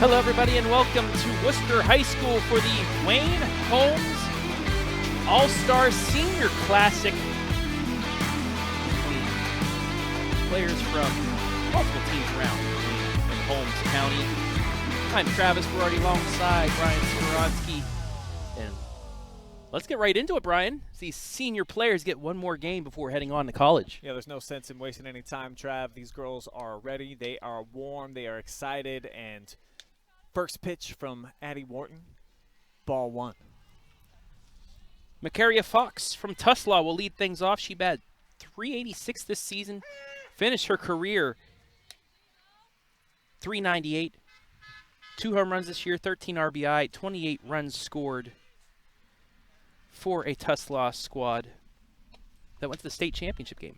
Hello, everybody, and welcome to Wooster High School for the Wayne-Holmes All-Star Senior Classic. Players from multiple teams around Wayne-Holmes County. I'm Travis Berardi alongside Brian Skowronski. And let's get right into it, Brian. These senior players get one more game before heading on to college. Yeah, there's no sense in wasting any time, Trav. These girls are ready. They are warm. They are excited. And first pitch from Addie Wharton, ball one. Makaria Fox from Tuslaw will lead things off. She batted .386 this season. Finished her career .398. 2 home runs this year, 13 RBI, 28 runs scored for a Tuslaw squad that went to the state championship game.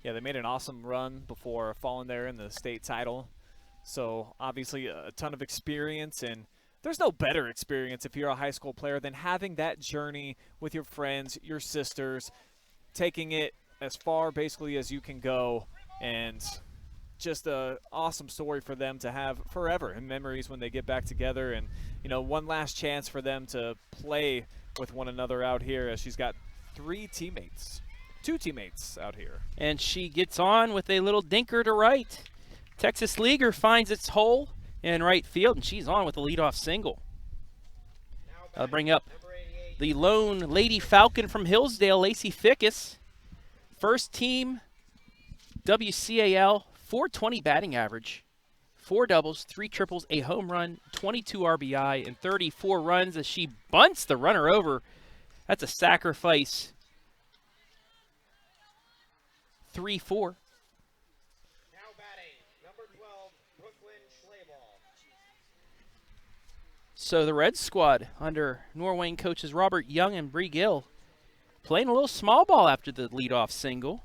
Yeah, they made an awesome run before falling there in the state title. So obviously a ton of experience, and there's no better experience if you're a high school player than having that journey with your friends, your sisters, taking it as far basically as you can go, and just an awesome story for them to have forever in memories when they get back together, and you know, one last chance for them to play with one another out here, as she's got two teammates out here. And she gets on with a little dinker to right. Texas Leaguer finds its hole in right field, and she's on with a leadoff single. I'll bring up the lone Lady Falcon from Hillsdale, Lacey Fickus. First team WCAL, .420 batting average, 4 doubles, 3 triples, a home run, 22 RBI, and 34 runs as she bunts the runner over. That's a sacrifice. 3-4. So the Red Squad under Norwayne coaches Robert Young and Bree Gill playing a little small ball after the leadoff single.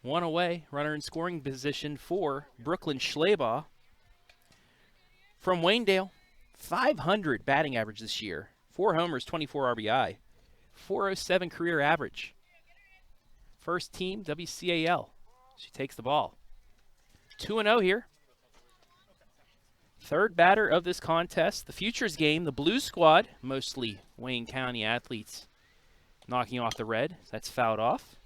1 away, runner in scoring position for Brooklyn Schleybaugh. From Waynedale, .500 batting average this year. 4 homers, 24 RBI. .407 career average. First team WCAL. She takes the ball. 2-0 here. Third batter of this contest, the Futures game, the Blue Squad, mostly Wayne County athletes, knocking off the Red. That's fouled off.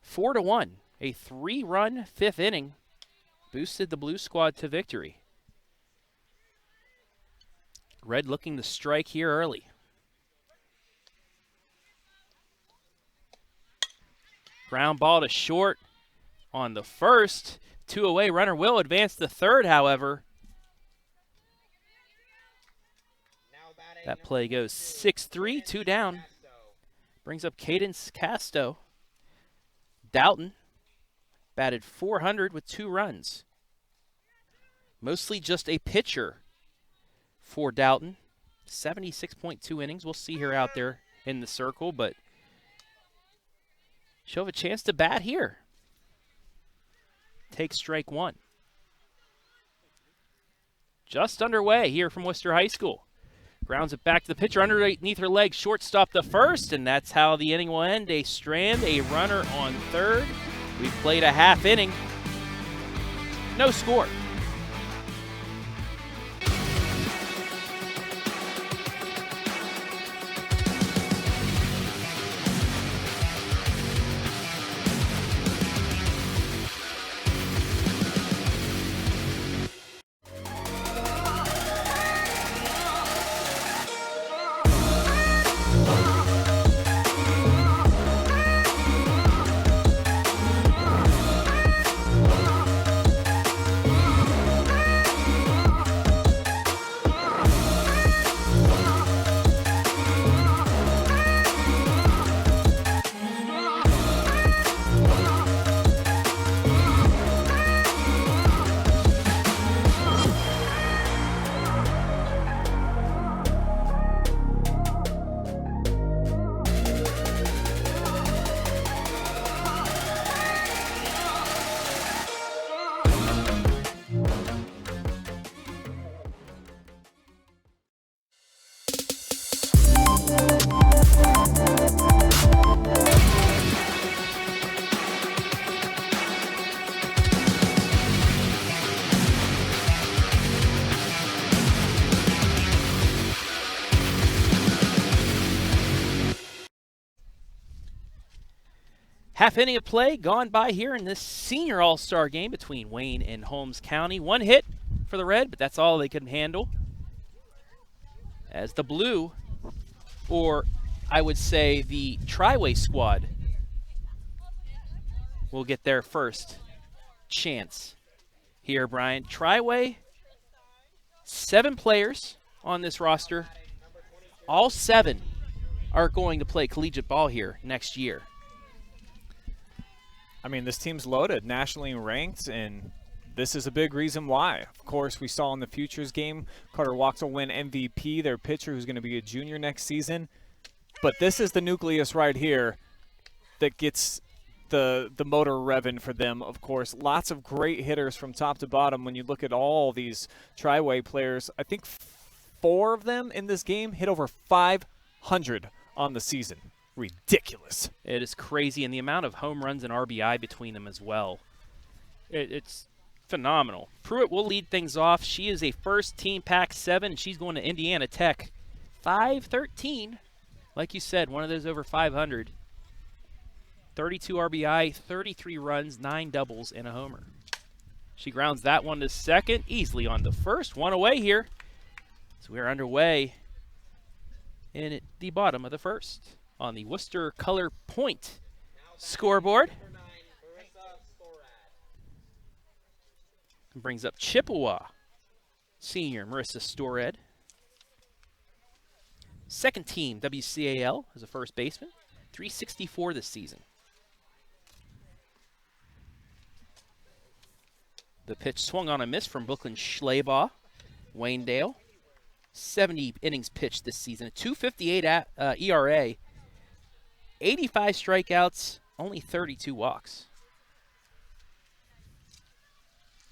4-1, a 3-run 5th inning boosted the Blue Squad to victory. Red looking to strike here early. Ground ball to short on the first. 2 away, runner will advance to third, however. That play goes 6-3, 2 down. Brings up Cadence Casto. Dalton batted .400 with 2 runs. Mostly just a pitcher for Dalton. 76.2 innings. We'll see her out there in the circle, but she'll have a chance to bat here. Take strike 1. Just underway here from Wooster High School. Grounds it back to the pitcher underneath her leg. Shortstop the first, and that's how the inning will end. A strand, a runner on third. We've played a half inning. No score. Half inning of play gone by here in this Senior All-Star Game between Wayne and Holmes County. One hit for the Red, but that's all they could handle. As the Blue, or I would say the Triway squad, will get their first chance here, Brian. Triway, 7 players on this roster. All 7 are going to play collegiate ball here next year. I mean, this team's loaded, nationally ranked, and this is a big reason why. Of course, we saw in the Futures game, Carter Walks will win MVP, their pitcher who's going to be a junior next season. But this is the nucleus right here that gets the motor revving for them, of course. Lots of great hitters from top to bottom. When you look at all these Triway players, I think 4 of them in this game hit over 500 on the season. Ridiculous. It is crazy, and the amount of home runs and RBI between them as well. It's phenomenal. Pruitt will lead things off. She is a first-team Pac-7, and she's going to Indiana Tech. 513, like you said, one of those over 500. 32 RBI, 33 runs, 9 doubles, and a homer. She grounds that one to second, easily on the first. One away here. So we're underway in the bottom of the first on the Wooster Color Point scoreboard. Brings up Chippewa senior Marissa Stored. Second team WCAL as a first baseman. 364 this season. The pitch swung on a miss from Brooklyn Schleybaugh. Waynedale. 70 innings pitched this season. A 2.58 ERA. 85 strikeouts, only 32 walks.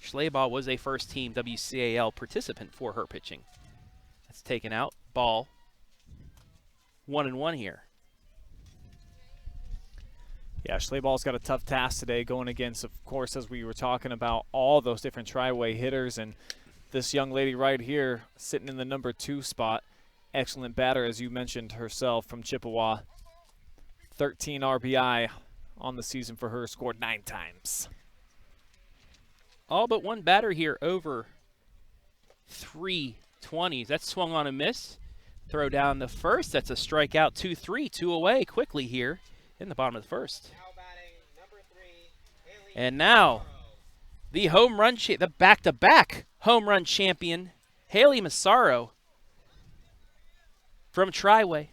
Schleybaugh was a first-team WCAL participant for her pitching. That's taken out. Ball. 1-1 here. Yeah, Schleyball's got a tough task today going against, of course, as we were talking about, all those different Triway hitters. And this young lady right here sitting in the number 2 spot. Excellent batter, as you mentioned herself, from Chippewa. 13 RBI on the season for her, scored 9 times. All but one batter here over 320s. That swung on a miss. Throw down the first. That's a strikeout. 2-3. 2 away quickly here in the bottom of the first. And now the home run, the back-to-back home run champion, Haley Massaro from Triway.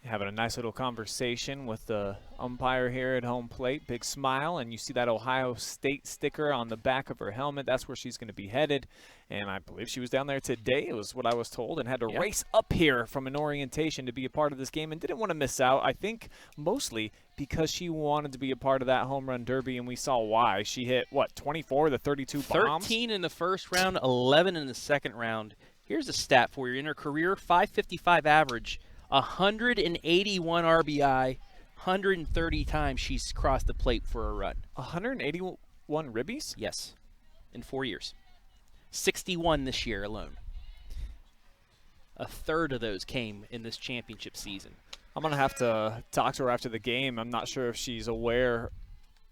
Having a nice little conversation with the umpire here at home plate. Big smile, and you see that Ohio State sticker on the back of her helmet. That's where she's going to be headed. And I believe she was down there today, it was what I was told, and had to race up here from an orientation to be a part of this game and didn't want to miss out. I think mostly because she wanted to be a part of that home run derby, and we saw why. She hit, what, 24 of the 32 bombs? 13 in the first round, 11 in the second round. Here's a stat for you. In her career, 555 average. 181 RBI, 130 times she's crossed the plate for a run. 181 ribbies? Yes, in 4 years. 61 this year alone. A third of those came in this championship season. I'm going to have to talk to her after the game. I'm not sure if she's aware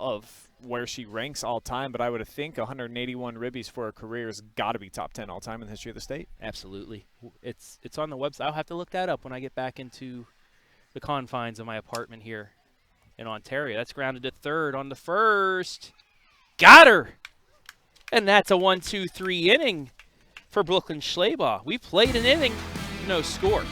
of where she ranks all time, but I would think 181 ribbies for a career has got to be top 10 all time in the history of the state. Absolutely. It's on the website. I'll have to look that up when I get back into the confines of my apartment here in Ontario. That's grounded to third on the first. Got her! And that's a 1-2-3 inning for Brooklyn Schleybaugh. We played an inning, no score.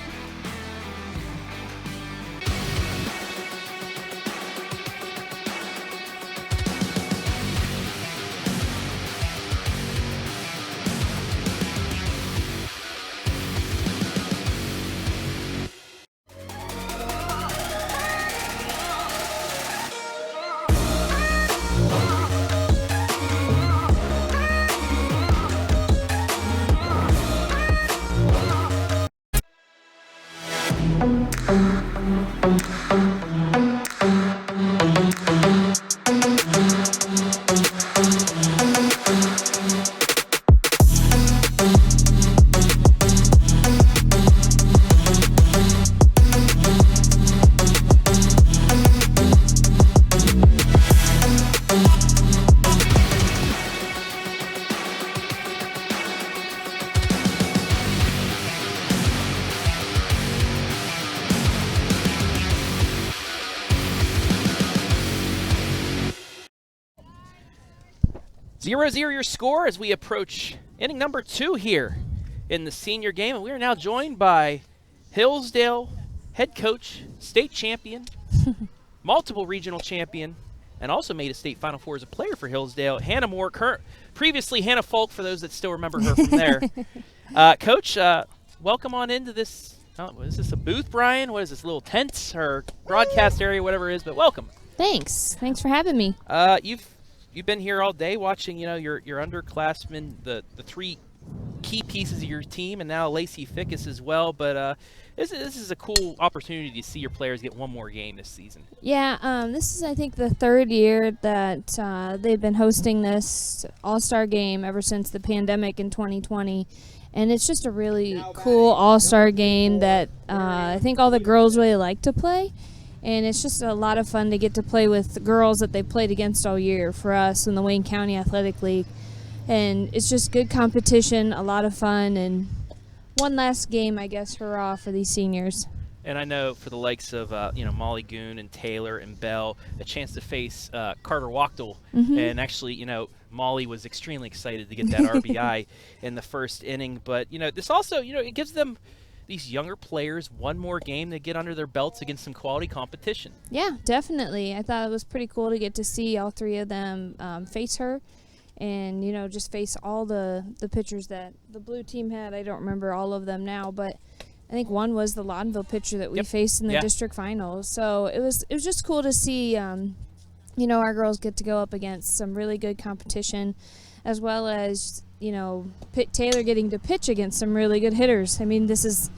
0-0 your score as we approach inning number 2 here in the senior game. And we are now joined by Hillsdale head coach, state champion, multiple regional champion, and also made a state Final Four as a player for Hillsdale, Hannah Moore, previously Hannah Folk, for those that still remember her from there. Coach, welcome on into this. Is this a booth, Brian? What is this, little tent or broadcast area, whatever it is, but welcome. Thanks for having me. You've been here all day watching, your underclassmen, the 3 key pieces of your team, and now Lacey Fickus as well, but this is a cool opportunity to see your players get one more game this season. Yeah, this is, I think, the 3rd year that they've been hosting this All-Star Game ever since the pandemic in 2020. And it's just a really cool All-Star Game that I think all the girls really like to play. And it's just a lot of fun to get to play with the girls that they played against all year for us in the Wayne County Athletic League. And it's just good competition, a lot of fun, and one last game, I guess, hurrah for these seniors. And I know for the likes of Molly Goon and Taylor and Bell, a chance to face Carter Wachtel, and actually Molly was extremely excited to get that RBI in the first inning. But this also it gives them, these younger players, one more game to get under their belts against some quality competition. Yeah, definitely. I thought it was pretty cool to get to see all 3 of them face her. And, just face all the pitchers that the blue team had. I don't remember all of them now, but I think one was the Loudonville pitcher that we faced in the district finals. So it was just cool to see, our girls get to go up against some really good competition, as well as, Taylor getting to pitch against some really good hitters. I mean, this is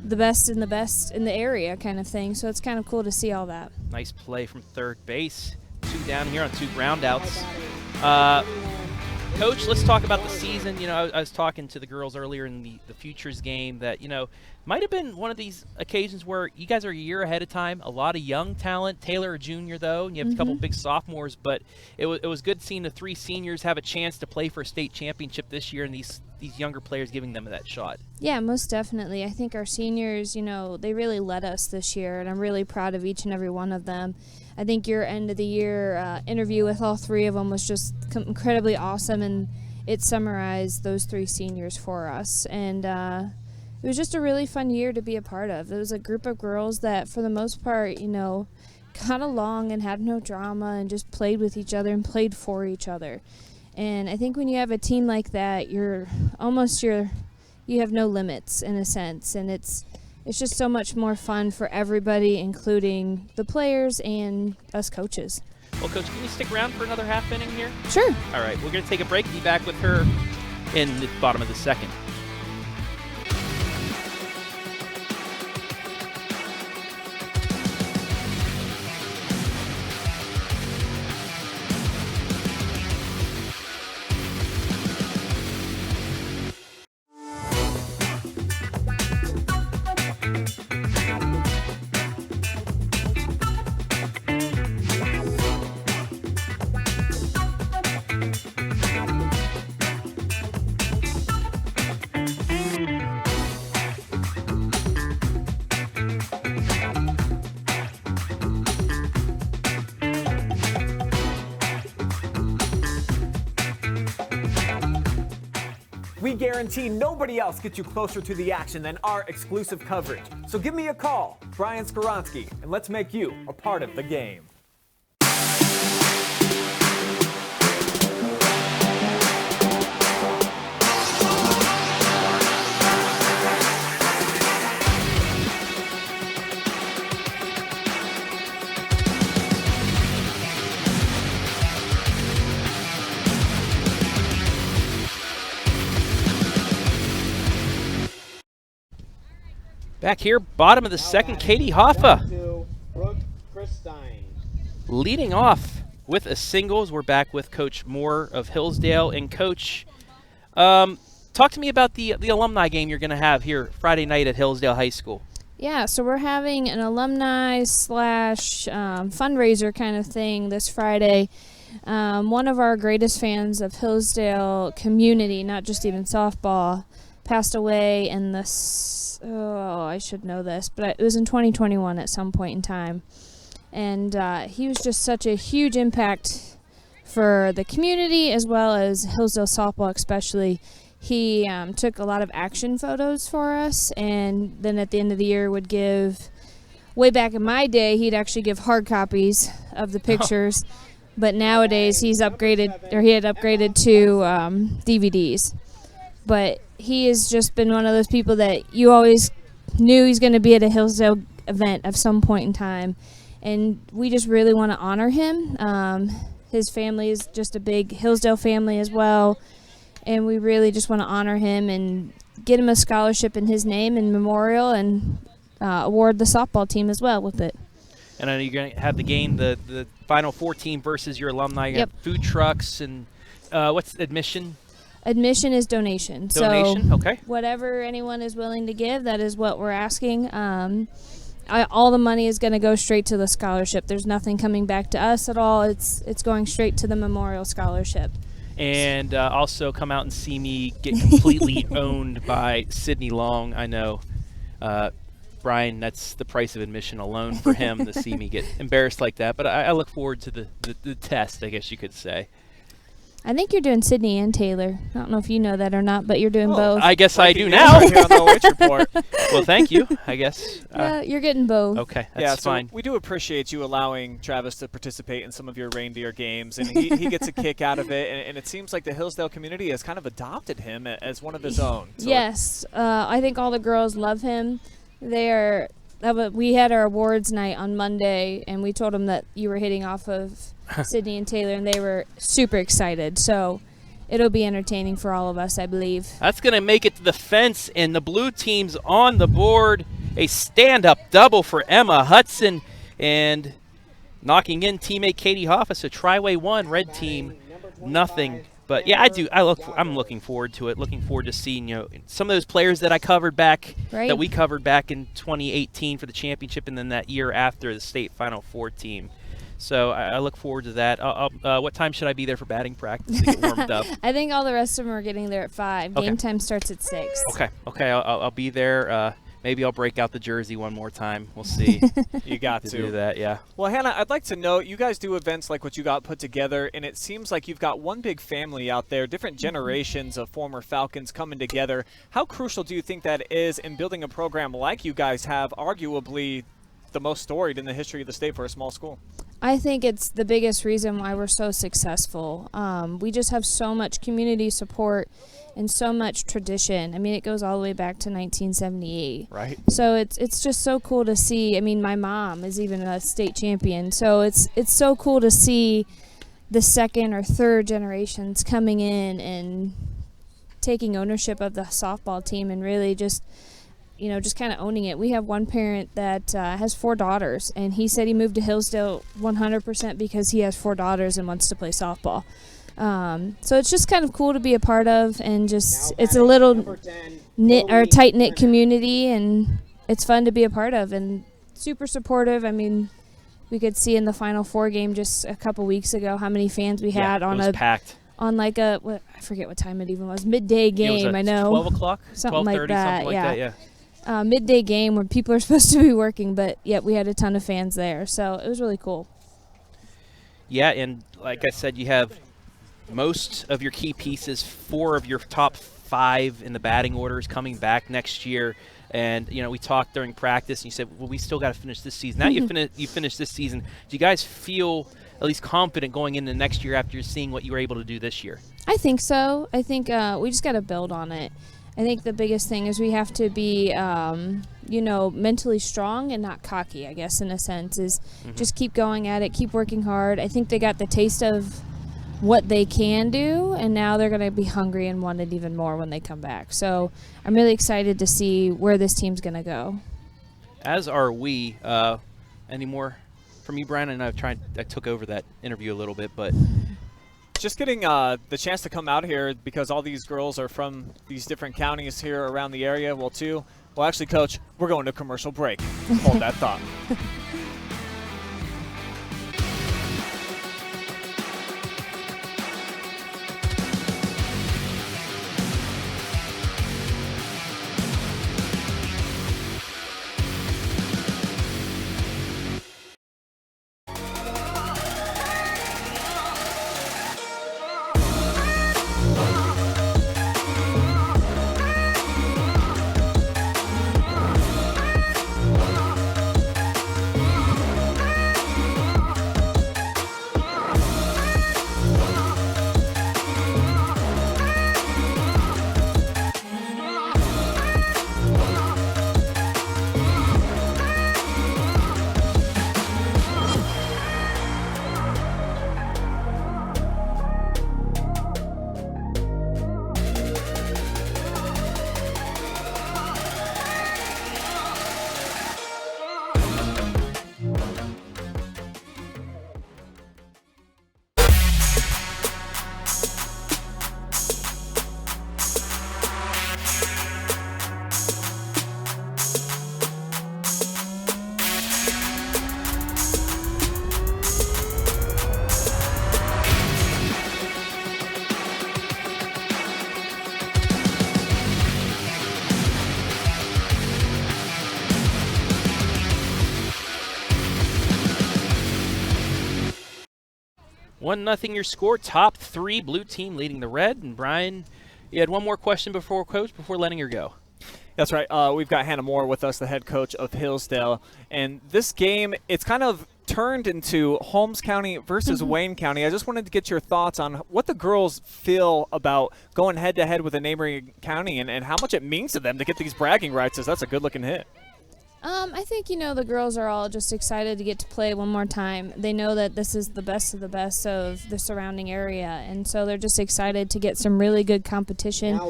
the best in the area kind of thing. So it's kind of cool to see all that. Nice play from third base. 2 down here on 2 groundouts. Coach, let's talk about the season. I was talking to the girls earlier in the Futures game that, might have been one of these occasions where you guys are a year ahead of time. A lot of young talent. Taylor, a junior, though, and you have a couple big sophomores. But it was good seeing the 3 seniors have a chance to play for a state championship this year, and these younger players giving them that shot. Yeah, most definitely. I think our seniors, they really led us this year, and I'm really proud of each and every one of them. I think your end of the year interview with all 3 of them was just incredibly awesome, and it summarized those 3 seniors for us. And it was just a really fun year to be a part of. It was a group of girls that, for the most part, got along and had no drama and just played with each other and played for each other. And I think when you have a team like that, you have no limits in a sense, and it's just so much more fun for everybody, including the players and us coaches. Well, Coach, can you stick around for another half inning here? Sure. All right, we're going to take a break. Be back with her in the bottom of the 2nd. We guarantee nobody else gets you closer to the action than our exclusive coverage. So give me a call, Brian Skowronski, and let's make you a part of the game. Back here, bottom of the 2nd, Katie Hoffa leading off with a singles. We're back with Coach Moore of Hillsdale. And Coach, talk to me about the alumni game you're going to have here Friday night at Hillsdale High School. Yeah, so we're having an alumni / fundraiser kind of thing this Friday. One of our greatest fans of Hillsdale community, not just even softball, passed away in this, I should know this, but it was in 2021 at some point in time. And he was just such a huge impact for the community as well as Hillsdale softball especially. He took a lot of action photos for us, and then at the end of the year would give, way back in my day, he'd actually give hard copies of the pictures, but nowadays he had upgraded to DVDs. But he has just been one of those people that you always knew he's going to be at a Hillsdale event of some point in time, and we just really want to honor him. His family is just a big Hillsdale family as well, and we really just want to honor him and get him a scholarship in his name and memorial, and award the softball team as well with it. And I know you're going to have the game, the Final Four team versus your alumni. You Yep. have food trucks and what's admission? Admission is donation. Donation, So okay. whatever anyone is willing to give, that is what we're asking. All the money is going to go straight to the scholarship. There's nothing coming back to us at all. It's going straight to the memorial scholarship. And also come out and see me get completely owned by Sydney Long. I know, Brian, that's the price of admission alone for him to see me get embarrassed like that. But I look forward to the test, I guess you could say. I think you're doing Sydney and Taylor. I don't know if you know that or not, but you're doing both. I guess I do Breaking now. news right here on the OH.Report. Well, thank you, I guess. Yeah, you're getting both. Okay, that's Yeah, so fine. we do appreciate you allowing Travis to participate in some of your reindeer games, and he gets a kick out of it, and it seems like the Hillsdale community has kind of adopted him as one of his own. So Yes, I think all the girls love him. We had our awards night on Monday, and we told them that you were hitting off of Sydney and Taylor, and they were super excited. So it'll be entertaining for all of us, I believe. That's going to make it to the fence, and the blue team's on the board. A stand-up double for Emma Hudson, and knocking in teammate Katie Hoffa. So Triway 1, red team, nothing. But yeah, I'm looking forward to it. Looking forward to seeing some of those players that I covered back, Right. that we covered back in 2018 for the championship, and then that year after the state Final Four team. So I look forward to that. What time should I be there for batting practice to get warmed up? I think all the rest of them are getting there at 5. Okay. Game time starts at 6. Okay. I'll be there. Maybe I'll break out the jersey one more time. We'll see. you got to to do that, yeah. Well, Hannah, I'd like to know, you guys do events like what you got put together, and it seems like you've got one big family out there, different generations of former Falcons coming together. How crucial do you think that is in building a program like you guys have, arguably the most storied in the history of the state for a small school? I think it's the biggest reason why we're so successful. We just have so much community support and so much tradition. I mean, it goes all the way back to 1978. Right. So it's just so cool to see. I mean, my mom is even a state champion. So it's so cool to see the second or third generations coming in and taking ownership of the softball team and really just kind of owning it. We have one parent that has 4 daughters, and he said he moved to Hillsdale 100% because he has 4 daughters and wants to play softball. So it's just kind of cool to be a part of, and just it's a little tight-knit community, and it's fun to be a part of, and super supportive. I mean, we could see in the Final Four game just a couple weeks ago how many fans we had it was packed. on like I forget what time it even was, midday game. I know 12 o'clock, something like 12:30, that. something like that. Yeah. Midday game when people are supposed to be working, but yet we had a ton of fans there, so it was really cool. Yeah, and like I said, you have most of your key pieces, 4 of your top 5 in the batting orders coming back next year. And we talked during practice, and you said, "Well, we still got to finish this season." Now you finish this season. Do you guys feel at least confident going into next year after seeing what you were able to do this year? I think so. I think we just got to build on it. I think the biggest thing is we have to be, mentally strong and not cocky, I guess, in a sense, is just keep going at it, keep working hard. I think they got the taste of what they can do, and now they're going to be hungry and want it even more when they come back. So I'm really excited to see where this team's going to go. As are we. Any more from you, Brian? I know I took over that interview a little bit, but just getting the chance to come out here because all these girls are from these different counties here around the area. Well, actually, Coach, we're going to commercial break. Hold that thought. 1-0 your score. Top 3 blue team leading the red. And Brian, you had one more question before letting her go. That's right. We've got Hannah Moore with us, the head coach of Hillsdale. And this game, it's kind of turned into Holmes County versus Wayne County. I just wanted to get your thoughts on what the girls feel about going head-to-head with a neighboring county and how much it means to them to get these bragging rights, as that's a good-looking hit. I think, the girls are all just excited to get to play one more time. They know that this is the best of the best of the surrounding area, and so they're just excited to get some really good competition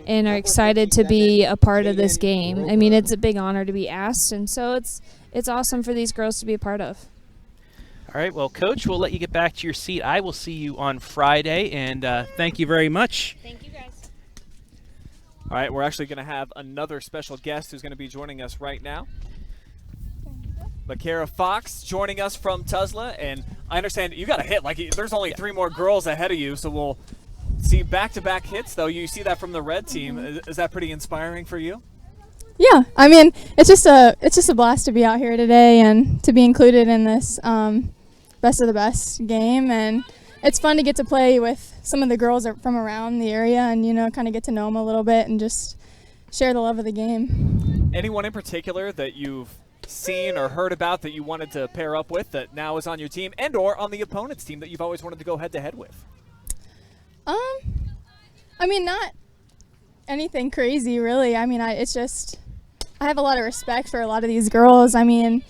and are excited to be a part of this game. I mean, it's a big honor to be asked, and so it's awesome for these girls to be a part of. All right, well, Coach, we'll let you get back to your seat. I will see you on Friday, and thank you very much. Thank you, guys. All right, we're actually going to have another special guest who's going to be joining us right now. Makara Fox joining us from Tuzla, and I understand you got a hit. Like, there's only 3 more girls ahead of you, so we'll see back-to-back hits, though. You see that from the red team. Is that pretty inspiring for you? Yeah, I mean, it's just a blast to be out here today and to be included in this best of the best game, and it's fun to get to play with some of the girls from around the area and kind of get to know them a little bit and just share the love of the game. Anyone in particular that you've seen or heard about that you wanted to pair up with that now is on your team and or on the opponent's team that you've always wanted to go head-to-head with? I mean, not anything crazy, really. I mean, I have a lot of respect for a lot of these girls. I mean,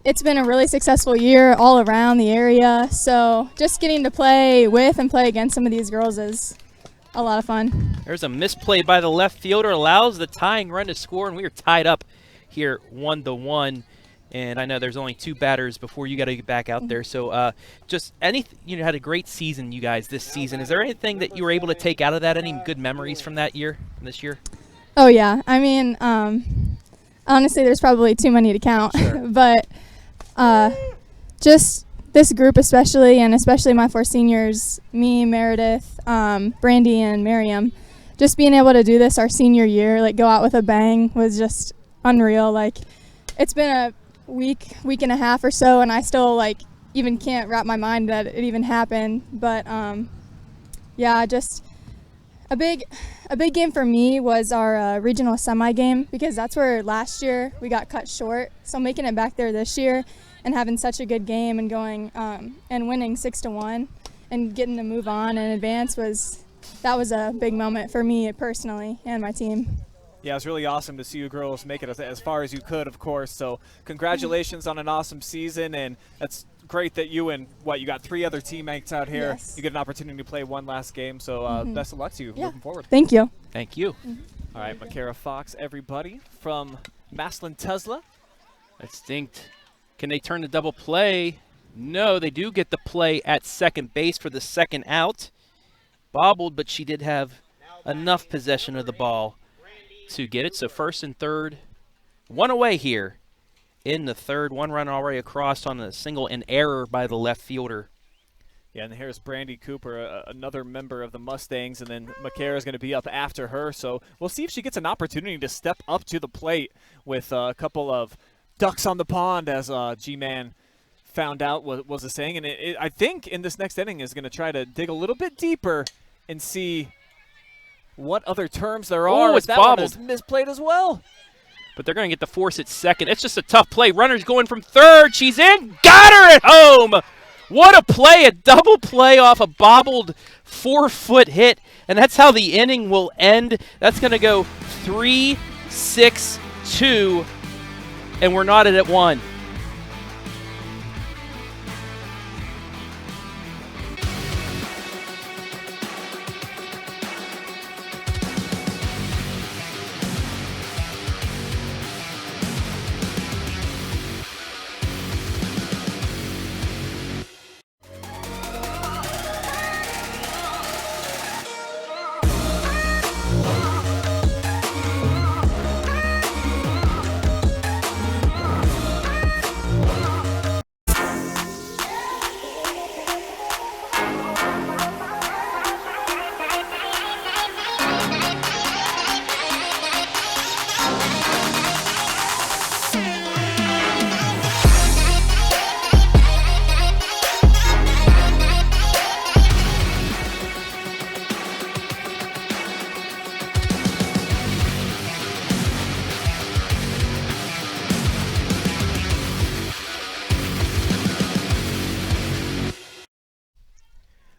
it's been a really successful year all around the area, so just getting to play with and play against some of these girls is a lot of fun. There's a misplay by the left fielder, allows the tying run to score, and we are tied up here 1-1. And I know there's only 2 batters before you got to get back out there. So just anything, had a great season, you guys, this season. Is there anything that you were able to take out of that? Any good memories from this year? Oh, yeah. I mean, honestly, there's probably too many to count. Sure. But just this group especially, and especially my 4 seniors, me, Meredith, Brandy, and Miriam, just being able to do this our senior year, like go out with a bang, was just unreal. Like, it's been a week and a half or so, and I still even can't wrap my mind that it even happened. But yeah, just a big game for me was our regional semi game, because that's where last year we got cut short. So making it back there this year and having such a good game and going and winning 6-1 and getting to move on and advance was a big moment for me personally and my team. Yeah, it was really awesome to see you girls make it as far as you could, of course. So congratulations on an awesome season, and that's great that you and you got 3 other teammates out here. Yes. You get an opportunity to play one last game, so best of luck to you moving forward. Thank you. Thank you. All right, Makara Fox, everybody from Maslin Tuzla. Distinct. Can they turn the double play? No, they do get the play at second base for the second out. Bobbled, but she did have enough possession of the ball to get it. So first and third, 1 away here in the third. 1 run already across on a single and error by the left fielder. Yeah, and here's Brandy Cooper, another member of the Mustangs, and then Makara is going to be up after her. So we'll see if she gets an opportunity to step up to the plate with a couple of ducks on the pond, as G-Man found out was a saying. And I think in this next inning is going to try to dig a little bit deeper and see what other terms there are. It's that bobbled. One is misplayed as well. But they're going to get the force at second. It's just a tough play. Runner's going from third. She's in. Got her at home. What a play. A double play off a bobbled 4-foot hit. And that's how the inning will end. That's going to go 3-6-2. And we're knotted at 1.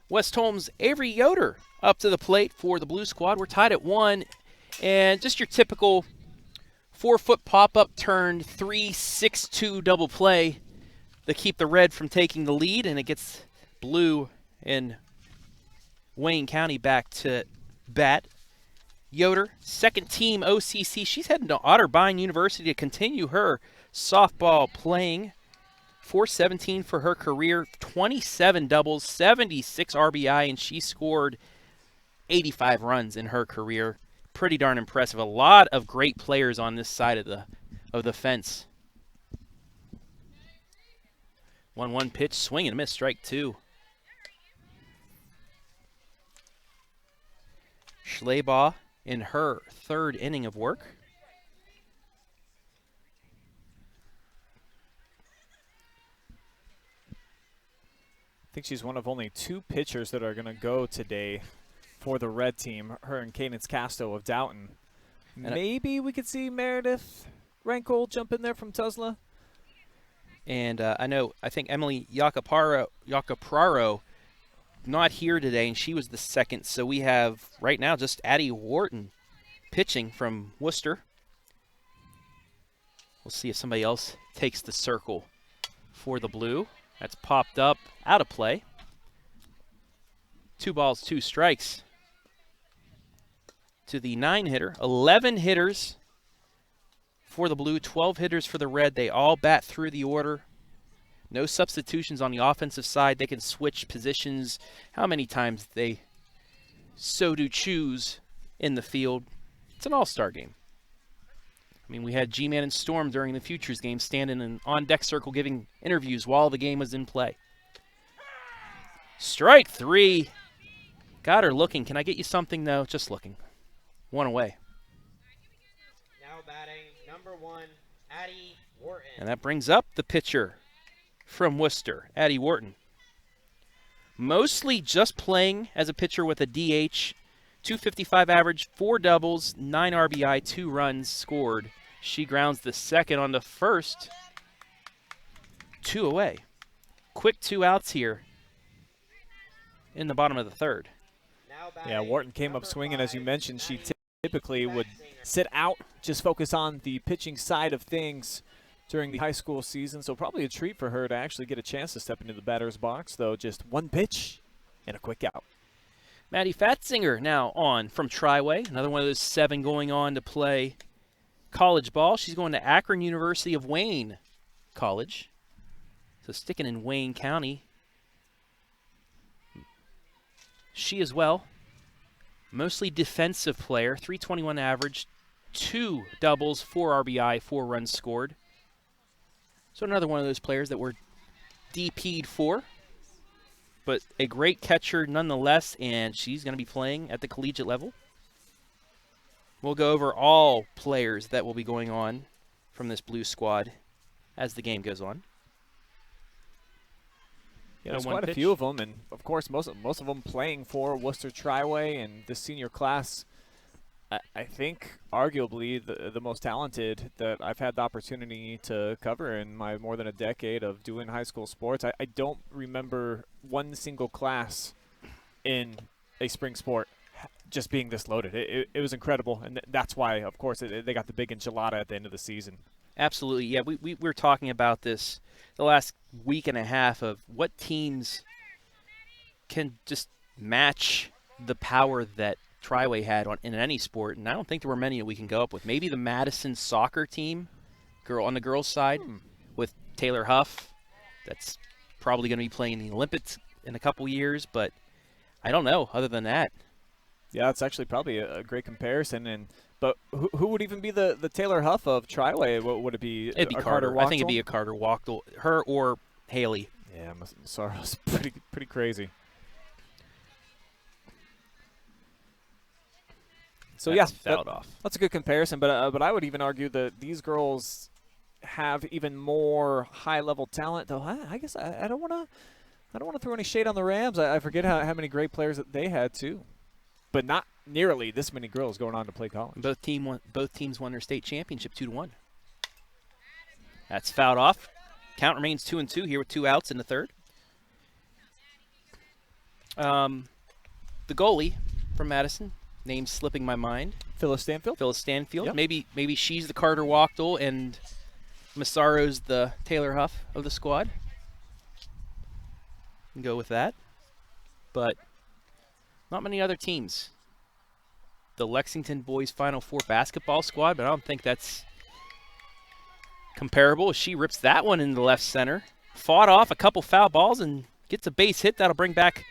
West Holmes' Avery Yoder up to the plate for the Blue Squad. We're tied at 1, and just your typical 4-foot pop-up turn 3-6-2 double play to keep the Red from taking the lead, and it gets Blue in Wayne County back to bat. Yoder, second team OCC. She's heading to Otterbein University to continue her softball playing. .417 for her career, 27 doubles, 76 RBI, and she scored 85 runs in her career. Pretty darn impressive. A lot of great players on this side of the fence. 1-1 pitch, swing and a miss, strike 2. Schleybaugh in her third inning of work. I think she's one of only 2 pitchers that are going to go today for the Red team, her and Cadence Casto of Doughton. And maybe we could see Meredith Rankle jump in there from Tuzla. And I think Emily Jacopraro not here today, and she was the second. So we have right now just Addie Wharton pitching from Wooster. We'll see if somebody else takes the circle for the Blue. That's popped up, out of play. 2 balls, 2 strikes to the 9-hitter. 11 hitters for the Blue, 12 hitters for the Red. They all bat through the order. No substitutions on the offensive side. They can switch positions how many times they so do choose in the field. It's an all-star game. I mean, we had G-Man and Storm during the Futures game standing in on-deck circle giving interviews while the game was in play. Strike 3. Got her looking. Can I get you something? No, just looking. 1 away. Now batting number 1, Addie Wharton. And that brings up the pitcher from Worcester, Addie Wharton. Mostly just playing as a pitcher with a DH. 255 average, 4 doubles, 9 RBI, 2 runs scored. She grounds the second on the first. 2 away. Quick 2 outs here in the bottom of the third. Yeah, Wharton came up swinging. As you mentioned, she typically would sit out, just focus on the pitching side of things during the high school season. So probably a treat for her to actually get a chance to step into the batter's box, though just 1 pitch and a quick out. Maddie Fatzinger now on from Triway. Another one of those 7 going on to play college ball. She's going to Akron University of Wayne College. So sticking in Wayne County. She as well. Mostly defensive player. 321 average. 2 doubles, 4 RBI, 4 runs scored. So another one of those players that we're DP'd for. But a great catcher nonetheless, and she's going to be playing at the collegiate level. We'll go over all players that will be going on from this Blue squad as the game goes on. Yeah, there's quite a few of them, and of course most of them playing for Wooster Triway and the senior class. I think arguably the most talented that I've had the opportunity to cover in my more than a decade of doing high school sports. I don't remember one single class in a spring sport just being this loaded. It was incredible, and that's why, of course, they got the big enchilada at the end of the season. Absolutely, yeah. We were talking about this the last week and a half of what teams can just match the power that Triway had in any sport, and I don't think there were many that we can go up with. Maybe the Madison soccer team, on the girls' side, with Taylor Huff. That's probably going to be playing the Olympics in a couple years, but I don't know. Other than that, yeah, it's actually probably a great comparison. But who would even be the Taylor Huff of Triway? What would it be? It'd be Carter. I think it'd be a Carter Wachtel, her or Haley. Yeah, Sorrow's pretty crazy. So that's that's a good comparison. But I would even argue that these girls have even more high-level talent. Though I guess I don't want to throw any shade on the Rams. I forget how many great players that they had too, but not nearly this many girls going on to play college. Both teams won their state championship 2-1. That's fouled off. Count remains 2-2 here with 2 outs in the third. The goalie from Madison, name's slipping my mind. Phyllis Stanfield? Phyllis Stanfield. Yep. Maybe she's the Carter Wachtel and Massaro's the Taylor Huff of the squad. Can go with that. But not many other teams. The Lexington boys Final Four basketball squad, but I don't think that's comparable. She rips that one into the left center. Fought off a couple foul balls and gets a base hit. That'll bring back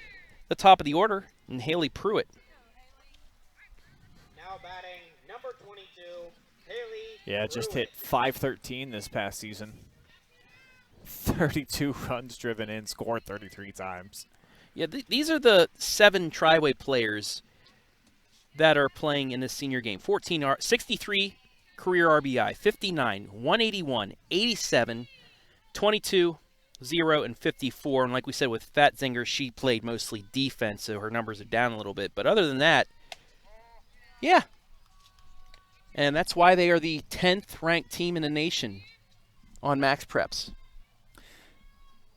the top of the order, and Haley Pruitt. Now batting number 22, Haley. Yeah, just Pruitt. hit .513 this past season. 32 runs driven in, scored 33 times. Yeah, these are the 7 Tri-Way players that are playing in this senior game. 63 career RBI, 59, 181, 87, 22, 0, and 54. And like we said with Fat Zinger, she played mostly defense, so her numbers are down a little bit. But other than that, yeah. And that's why they are the 10th ranked team in the nation on Max Preps.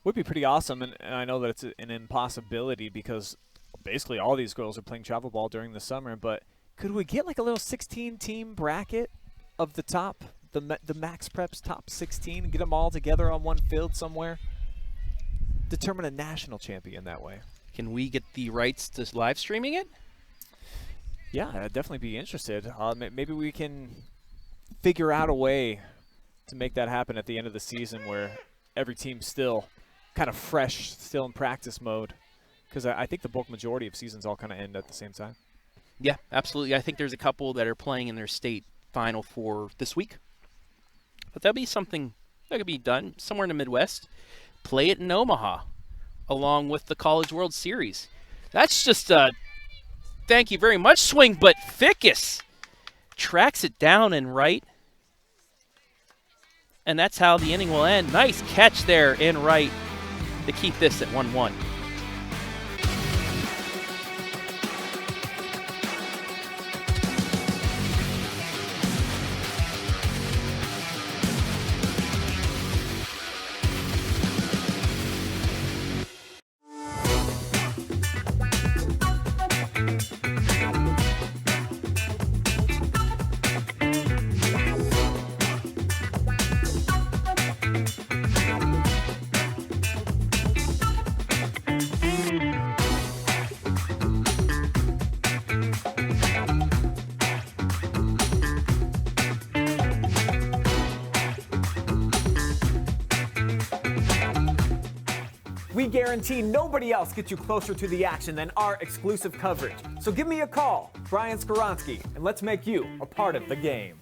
Would be pretty awesome, and I know that it's an impossibility because basically all these girls are playing travel ball during the summer, but could we get like a little 16-team bracket of the top, the Max Preps top 16, and get them all together on one field somewhere? Determine a national champion that way. Can we get the rights to live streaming it? Yeah, I'd definitely be interested. Maybe we can figure out a way to make that happen at the end of the season where every team's still kind of fresh, still in practice mode, because I think the bulk majority of seasons all kind of end at the same time. Yeah, absolutely. I think there's a couple that are playing in their state final for this week. But that'll be something that could be done somewhere in the Midwest. Play it in Omaha along with the College World Series. That's just a thank you very much swing, but Fickus tracks it down and right. And that's how the inning will end. Nice catch there in right to keep this at 1-1. We guarantee nobody else gets you closer to the action than our exclusive coverage. So give me a call, Brian Skowronski, and let's make you a part of the game.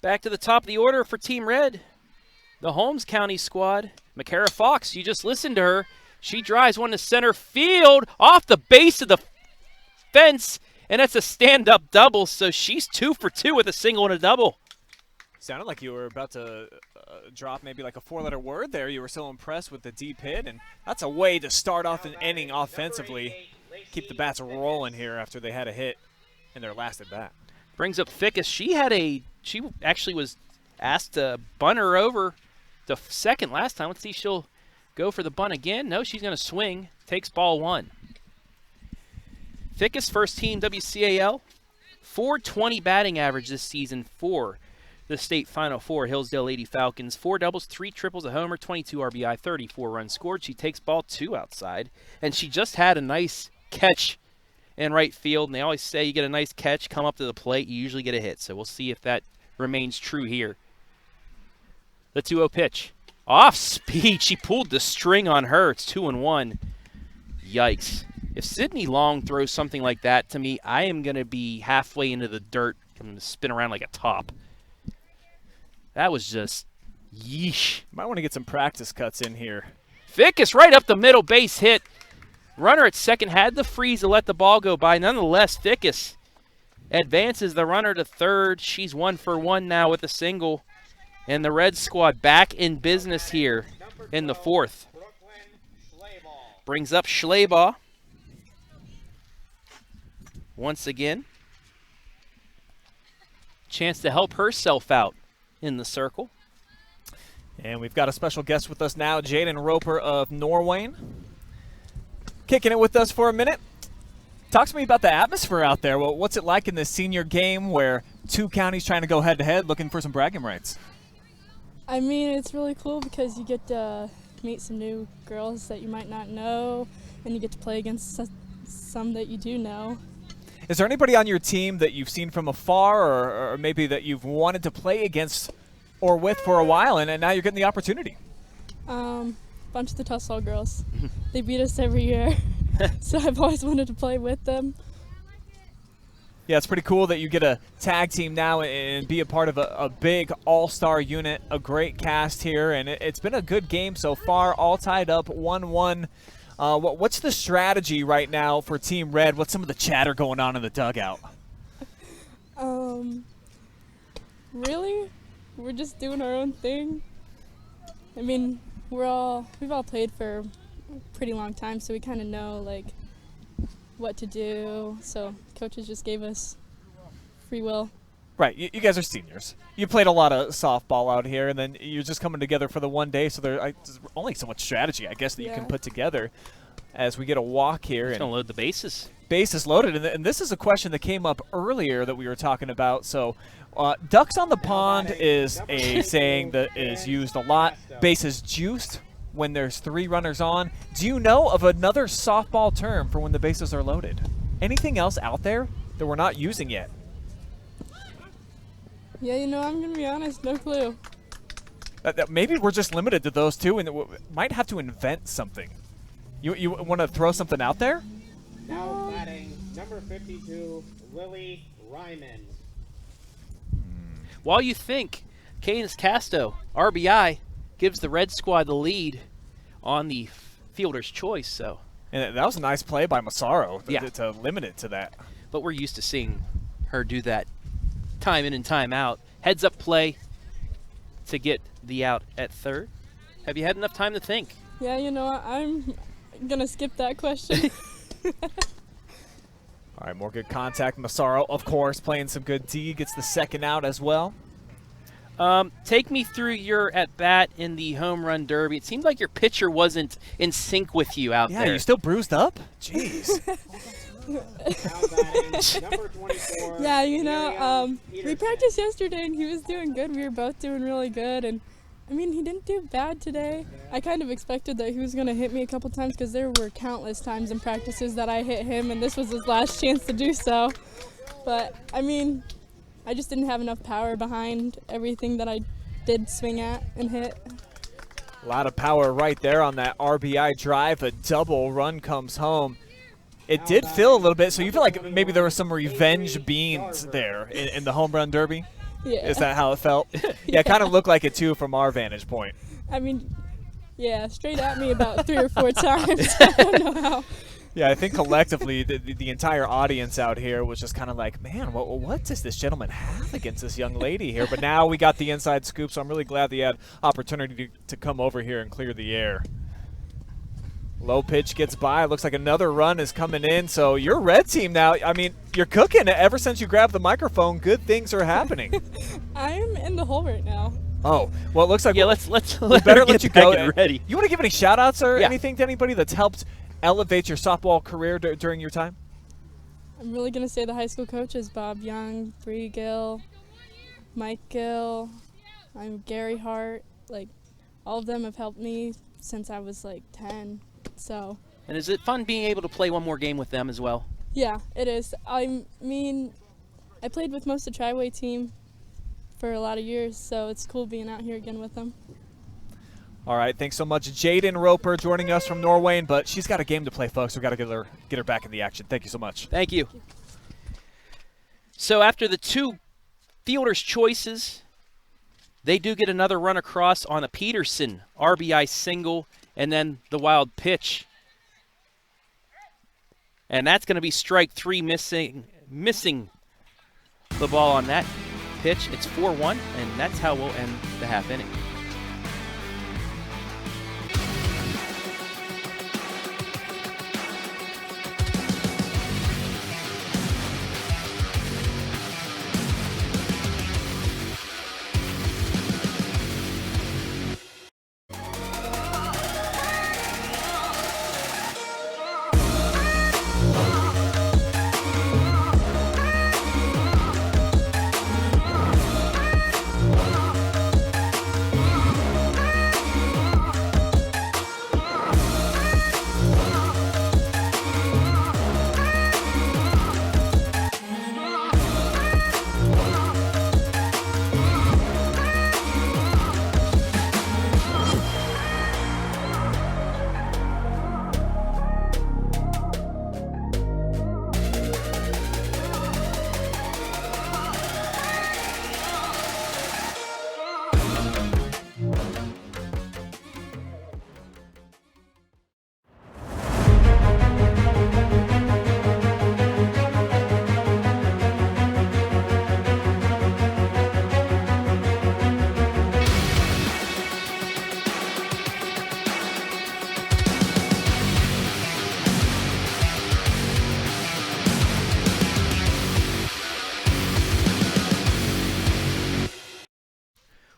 Back to the top of the order for Team Red. The Holmes County squad. McKara Fox, you just listened to her. She drives one to center field off the base of the fence, and that's a stand-up double, so she's 2 for 2 with a single and a double. Sounded like you were about to drop maybe like a 4-letter word there. You were so impressed with the deep hit, and that's a way to start off an inning offensively. Keep the bats rolling here after they had a hit in their last at-bat. Brings up Fickus. She actually was asked to bunt her over to second last time. Let's see if she'll go for the bunt again. No, she's going to swing. Takes ball 1. Fickus, first team WCAL. .420 batting average this season for the state Final Four. Hillsdale Lady Falcons. 4 doubles, 3 triples, a homer, 22 RBI, 34 runs scored. She takes ball 2 outside. And she just had a nice catch in right field, and they always say you get a nice catch, come up to the plate, you usually get a hit. So we'll see if that remains true here. The 2-0 pitch. Off speed. She pulled the string on her. It's 2-1. Yikes. If Sydney Long throws something like that to me, I am going to be halfway into the dirt. I'm going to spin around like a top. That was just yeesh. Might want to get some practice cuts in here. Fickus right up the middle, base hit. Runner at second had the freeze to let the ball go by. Nonetheless, Fickus advances the runner to third. She's 1 for 1 now with a single. And the Red squad back in business here in the fourth. Brings up Schleybaugh once again. Chance to help herself out in the circle. And we've got a special guest with us now, Jaden Roper of Norwayne. Kicking it with us for a minute. Talk to me about the atmosphere out there. Well, what's it like in this senior game where two counties trying to go head-to-head looking for some bragging rights? I mean, it's really cool because you get to meet some new girls that you might not know, and you get to play against some that you do know. Is there anybody on your team that you've seen from afar or maybe that you've wanted to play against or with for a while, and now you're getting the opportunity? Bunch of the Tussall girls. They beat us every year, so I've always wanted to play with them. Yeah, it's pretty cool that you get a tag team now and be a part of a big all-star unit, a great cast here, and it's been a good game so far, all tied up 1-1. What's the strategy right now for Team Red? What's some of the chatter going on in the dugout? Really? We're just doing our own thing. I mean, we've all played for a pretty long time, so we kind of know like what to do. So coaches just gave us free will. Right, you guys are seniors. You played a lot of softball out here, and then you're just coming together for the one day, so there's only so much strategy, I guess, that you can put together as we get a walk here. Just going to load the bases. Bases loaded, and this is a question that came up earlier that we were talking about. So ducks on the pond is a saying that is used a lot. Bases juiced when there's 3 runners on. Do you know of another softball term for when the bases are loaded? Anything else out there that we're not using yet? Yeah, you know, I'm going to be honest, no clue. Maybe we're just limited to those two and might have to invent something. You want to throw something out there? Now batting number 52, Lily Ryman. While you think, Cadence Casto, RBI, gives the Red squad the lead on the fielder's choice. So, and that was a nice play by Massaro Yeah. to limit it to that. But we're used to seeing her do that time in and time out. Heads up play to get the out at third. Have you had enough time to think? Yeah, you know, I'm going to skip that question. All right, more good contact. Massaro, of course, playing some good D, gets the second out as well. Take me through your at-bat in the home run derby. It seemed like your pitcher wasn't in sync with you out Yeah, there. you still bruised up? Jeez. Now batting number 24. Yeah, you know, we practiced yesterday and he was doing good. We were both doing really good, and I mean, he didn't do bad today. I kind of expected that he was going to hit me a couple times because there were countless times in practices that I hit him, and this was his last chance to do so. But, I mean, I just didn't have enough power behind everything that I did swing at and hit. A lot of power right there on that RBI drive. A double run comes home. It did feel a little bit, so you feel like maybe there were some revenge beans there in the home run derby? Yeah. Is that how it felt? Yeah, it kind of looked like it, too, from our vantage point. I mean, yeah, straight at me about 3 or 4 times. I don't know how. Yeah, I think collectively the entire audience out here was just kind of like, man, what does this gentleman have against this young lady here? But now we got the inside scoop, so I'm really glad that he had opportunity to come over here and clear the air. Low pitch gets by. Looks like another run is coming in. So your red team now, I mean, you're cooking it ever since you grabbed the microphone. Good things are happening. I'm in the hole right now. Oh, well, it looks like let's we better let you go. Get ready. You want to give any shout-outs or Yeah. anything to anybody that's helped elevate your softball career during your time? I'm really going to say the high school coaches, Bob Young, Bree Gill, Mike Gill, I'm Gary Hart. Like, all of them have helped me since I was like 10. So. And is it fun being able to play one more game with them as well? Yeah, it is. I mean, I played with most of the Triway team for a lot of years, so it's cool being out here again with them. All right, thanks so much, Jaden Roper, joining us from Norwayne. But she's got a game to play, folks. We've got to get her back in the action. Thank you so much. Thank you. So after the 2 fielders' choices, they do get another run across on a Peterson RBI single, and then the wild pitch. And that's going to be strike 3, missing the ball on that pitch. It's 4-1, and that's how we'll end the half inning.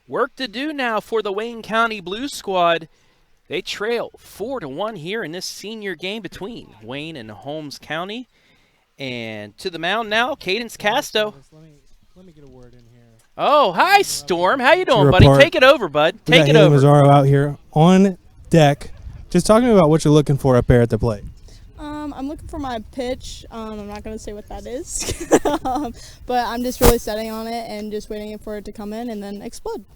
Work to do now for the Wayne County Blues squad. They trail 4-1 here in this senior game between Wayne and Holmes County. And to the mound now, Cadence Casto. Let me get a word in here. Oh, hi, Storm. How you doing, buddy? Report. Take it over, bud. Take it over. Mazzaro out here on deck. Just talk to me about what you're looking for up there at the plate. I'm looking for my pitch. I'm not going to say what that is, but I'm just really setting on it and just waiting for it to come in and then explode.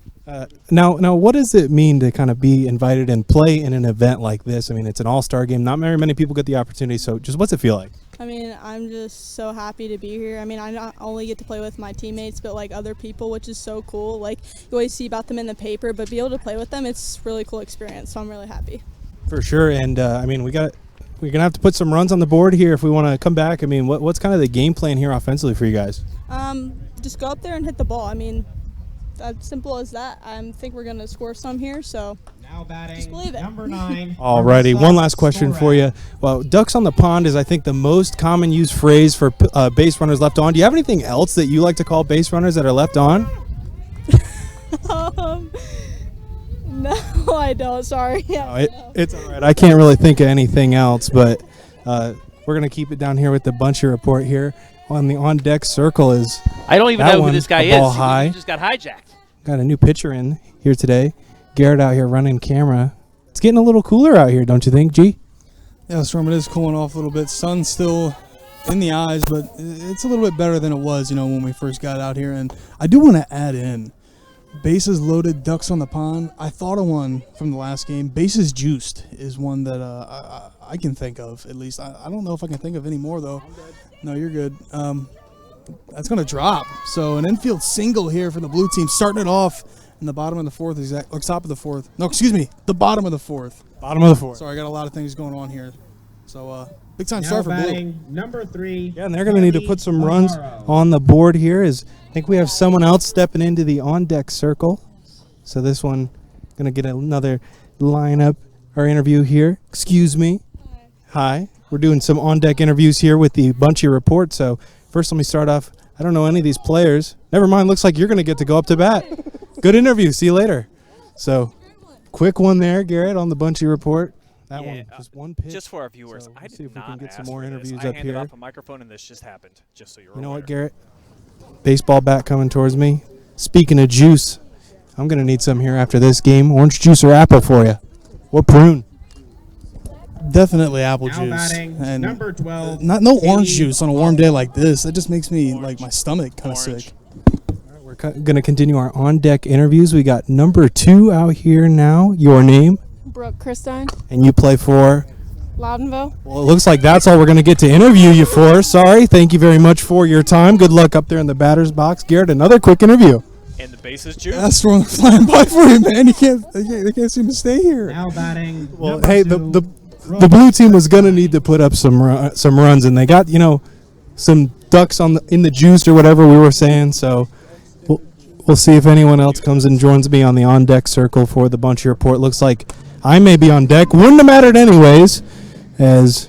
Now, what does it mean to kind of be invited and play in an event like this? I mean, it's an all-star game. Not very many people get the opportunity, so just what's it feel like? I mean, I'm just so happy to be here. I mean, I not only get to play with my teammates, but like other people, which is so cool. Like, you always see about them in the paper, but be able to play with them, it's a really cool experience, so I'm really happy. For sure, and I mean, we're going to have to put some runs on the board here if we want to come back. I mean, what's kind of the game plan here offensively for you guys? Just go up there and hit the ball. I mean, as simple as that. I think we're going to score some here, so Now batting, just believe it. number 9. Alrighty, one last question for you. Well, ducks on the pond is, I think, the most common used phrase for base runners left on. Do you have anything else that you like to call base runners that are left on? No, I don't. Sorry. No, it's all right. I can't really think of anything else, but we're going to keep it down here with the Bunchy report here. On the on-deck circle is I don't even that know one, who this guy a ball is. high. He just got hijacked. Got a new pitcher in here today. Garrett out here running camera. It's getting a little cooler out here, don't you think, G? Yeah, Storm, it is cooling off a little bit. Sun's still in the eyes, but it's a little bit better than it was, when we first got out here. And I do want to add in, bases loaded, ducks on the pond. I thought of one from the last game. Bases juiced is one that I can think of, at least. I don't know if I can think of any more, though. No, you're good. That's going to drop. So an infield single here for the blue team, starting it off in the bottom of the fourth, or top of the fourth. No, excuse me, the bottom of the fourth. Bottom of the fourth. Sorry, I got a lot of things going on here. So big time Now start for blue. batting, number 3. Yeah, and they're going to need to put some runs on the board here. I think we have someone else stepping into the on-deck circle. So this one going to get another lineup or interview here. Excuse me. Hi. We're doing some on-deck interviews here with the Bunchy report. So first, let me start off. I don't know any of these players. Never mind. Looks like you're going to get to go up to bat. Good interview. See you later. So quick one there, Garrett, on the Bunchy report. That one, just one pitch. Just for our viewers, So I let's did see if we not can get some ask more for this. interviews I up handed here. off a microphone and this just happened, just so you're You know aware. what, Garrett? Baseball bat coming towards me. Speaking of juice, I'm going to need some here after this game. Orange juice or apple for you? What prune? Definitely apple Now juice. batting, And number 12. no orange Katie juice on a warm day like this. That just makes me like my stomach kind of Orange. sick. We're going to continue our on-deck interviews. We got number 2 out here now. Your name? Brooke Christine, And you play for? Loudonville. Well, it looks like that's all we're going to get to interview you for. Sorry. Thank you very much for your time. Good luck up there in the batter's box. Garrett, another quick interview. And the bases juice. That's throwing flying by for you, man. They can't seem to stay here. Now batting, Well, number hey, 2, the blue team was gonna need to put up some runs, and they got some ducks in the juice or whatever we were saying. So We'll see if anyone else comes and joins me on the on-deck circle for the Bunchy Report. Looks like I may be on deck. Wouldn't have mattered anyways, as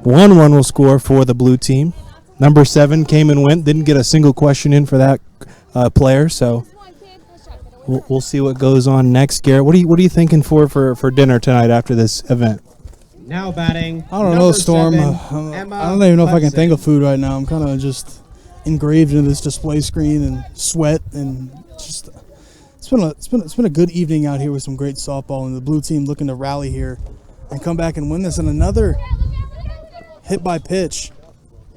1-1 will score for the blue team. Number 7 came and went. Didn't get a single question in for that player, so we'll see what goes on next. Garrett, what are you thinking for dinner tonight after this event? Now batting. I don't know, Storm. I don't even know if I can think of food right now. I'm kind of just engraved into this display screen and sweat, and just it's been a good evening out here with some great softball, and the blue team looking to rally here and come back and win this. And another hit by pitch.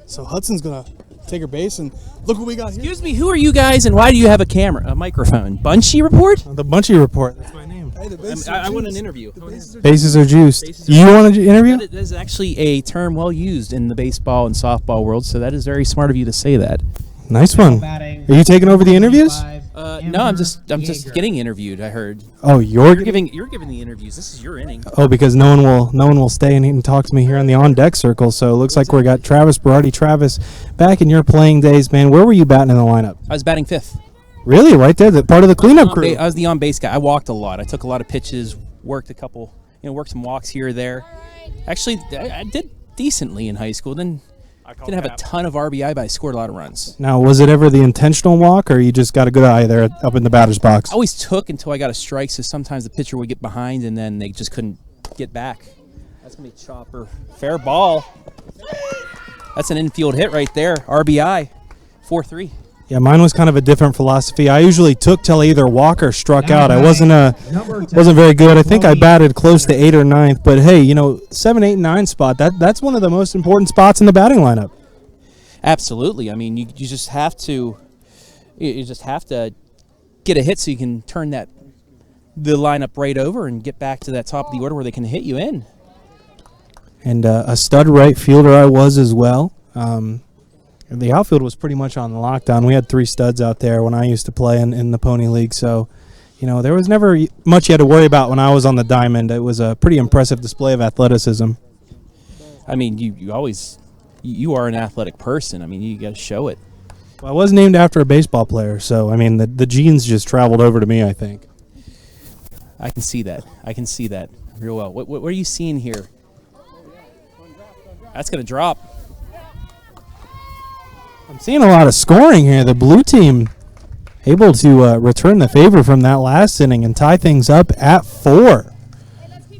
So Hudson's gonna take her base, and look what we got here. Excuse me, who are you guys, and why do you have a microphone? Bunchy Report? The Bunchy Report. That's my name. Hey, the bases I are want an juiced. interview. Bases are juiced. Bases are You want to interview? That is actually a term well used in the baseball and softball world, so that is very smart of you to say that. Nice one. Batting. Are you taking over the interviews? No, I'm just getting interviewed. I heard Oh, you're giving the interviews. This is your inning. Oh, because no one will stay and talk to me here on the on deck circle. So it looks like we got Travis Berardi. Travis, back in your playing days, man, where were you batting in the lineup? I was batting 5th. Really, right there, the part of the cleanup crew. I was the on base guy. I walked a lot. I took a lot of pitches, worked worked some walks here or there. Actually, I did decently in high school. Then didn't have a ton of RBI, but I scored a lot of runs. Now, was it ever the intentional walk, or you just got a good eye there up in the batter's box? I always took until I got a strike, so sometimes the pitcher would get behind, and then they just couldn't get back. That's going to be a chopper. Fair ball. That's an infield hit right there. RBI. 4-3. Yeah, mine was kind of a different philosophy. I usually took till I either walk or struck out. I wasn't very good. I think I batted close to 8th or 9th, but hey, 7, 8, 9 spot. That's one of the most important spots in the batting lineup. Absolutely. I mean, you just have to get a hit so you can turn the lineup right over and get back to that top of the order where they can hit you in. And a stud right fielder I was as well. The outfield was pretty much on lockdown. We had 3 studs out there when I used to play in the Pony League, so there was never much you had to worry about when I was on the diamond. It was a pretty impressive display of athleticism. I mean, you are an athletic person. I mean, you got to show it. Well, I was named after a baseball player, so I mean the genes just traveled over to me, I think. I can see that. Real well. What are you seeing here? That's going to drop. I'm seeing a lot of scoring here. The blue team able to return the favor from that last inning and tie things up at 4.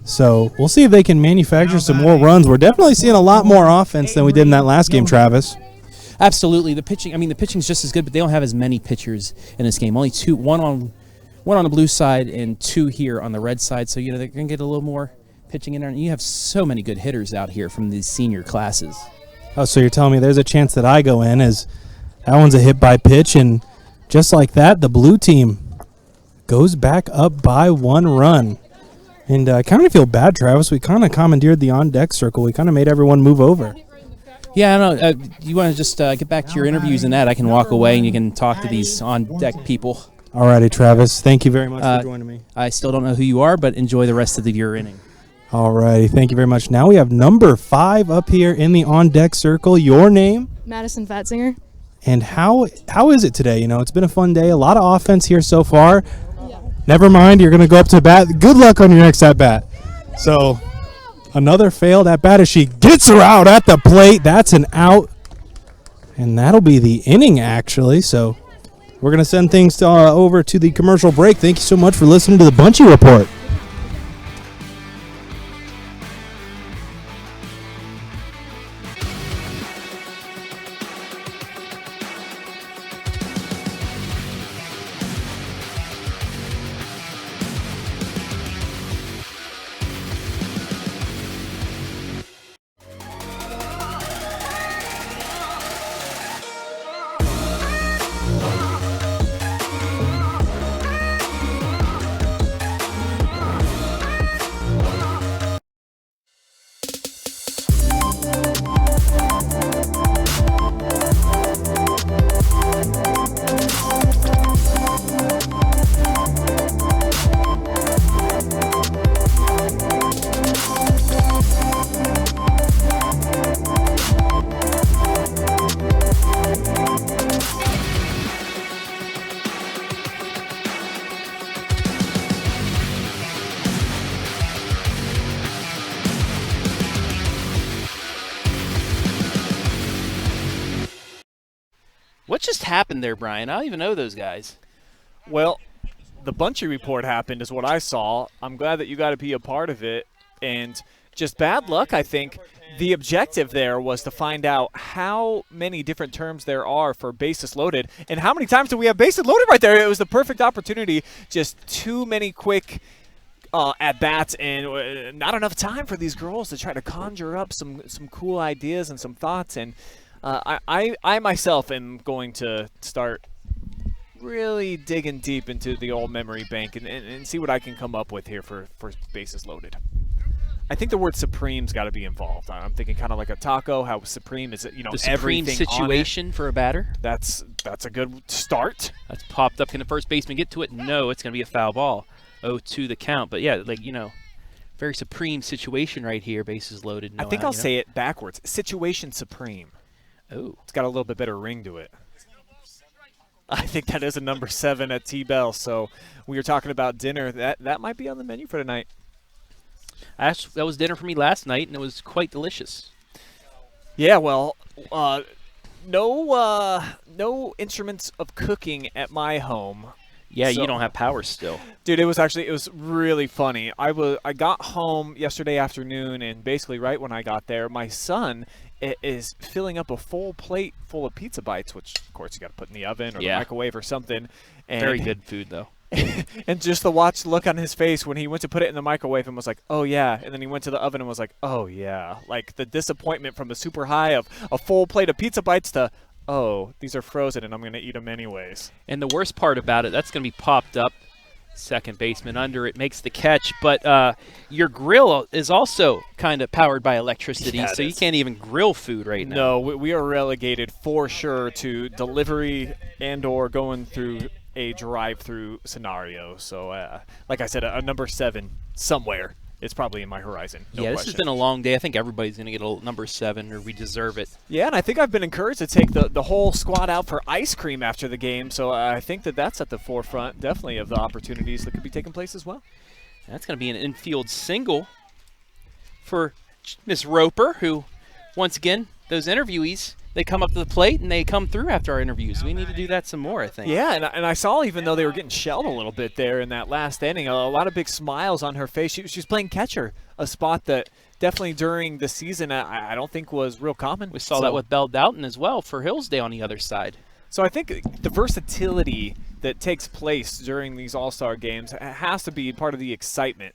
So we'll see if they can manufacture some more runs. We're definitely seeing a lot more offense than we did in that last game, Travis. Absolutely. The pitching's just as good, but they don't have as many pitchers in this game. Only 2, one on the blue side and 2 here on the red side. So, they're going to get a little more pitching in there. And you have so many good hitters out here from these senior classes. Oh, so you're telling me there's a chance that I go in, as that one's a hit by pitch, and just like that, the blue team goes back up by 1 run. And I kind of feel bad, Travis. We kind of commandeered the on-deck circle. We kind of made everyone move over. Yeah, I know. You want to just get back to your interviews and that? I can walk away and you can talk to these on-deck people. All righty, Travis. Thank you very much for joining me. I still don't know who you are, but enjoy the rest of your inning. All righty. Thank you very much. Now we have number 5 up here in the on-deck circle. Your name? Madison Fatzinger. And how is it today? It's been a fun day. A lot of offense here so far. Yeah. Never mind. You're going to go up to bat. Good luck on your next at-bat. So another failed at-bat as she gets her out at the plate. That's an out. And that'll be the inning, actually. So we're going to send things over to the commercial break. Thank you so much for listening to the Bunchy Report. just happened there, Brian? I don't even know those guys. Well, the Bunchy report happened is what I saw. I'm glad that you got to be a part of it. And just bad luck, I think. The objective there was to find out how many different terms there are for bases loaded and how many times do we have bases loaded right there. It was the perfect opportunity. Just too many quick at-bats and not enough time for these girls to try to conjure up some cool ideas and some thoughts. And I myself am going to start really digging deep into the old memory bank and see what I can come up with here for bases loaded. I think the word supreme's got to be involved. I'm thinking kind of like a taco, how supreme is it, you know, the supreme everything situation for a batter. That's a good start. That's popped up. Can the first baseman get to it? No, it's going to be a foul ball. 0-2 the count. But yeah, like, you know, very supreme situation right here. Bases loaded. No I think out, I'll say it backwards. Situation supreme. Oh, it's got a little bit better ring to it. I think that is a number 7 at T-Bell. So we were talking about dinner. That might be on the menu for tonight. That was dinner for me last night, and it was quite delicious. Yeah, well, no instruments of cooking at my home. Yeah, so, you don't have power still. Dude, it was really funny. I got home yesterday afternoon, and basically right when I got there, my son is filling up a full plate full of pizza bites, which, of course, you got to put in the oven or the microwave or something. And very good food, though. And just the look on his face when he went to put it in the microwave and was like, oh, yeah. And then he went to the oven and was like, oh, yeah. Like the disappointment from the super high of a full plate of pizza bites to, oh, these are frozen and I'm going to eat them anyways. And the worst part about it, that's going to be popped up. Second baseman under it makes the catch. But your grill is also kind of powered by electricity, so you can't even grill food right now. No, we are relegated for sure to delivery and or going through a drive-through scenario. So, like I said, a number 7 somewhere is probably in my horizon. No this question. has been a long day. I think everybody's going to get a number 7, or we deserve it. Yeah, and I think I've been encouraged to take the whole squad out for ice cream after the game. So I think that's at the forefront, definitely, of the opportunities that could be taking place as well. That's going to be an infield single for Miss Roper, who, once again, those interviewees, they come up to the plate and they come through after our interviews. We need to do that some more, I think. Yeah, and I saw, even though they were getting shelled a little bit there in that last inning, a lot of big smiles on her face. She's playing catcher, a spot that definitely during the season I don't think was real common. We saw that with Belle Doughton as well for Hillsdale on the other side. So I think the versatility that takes place during these All-Star games has to be part of the excitement.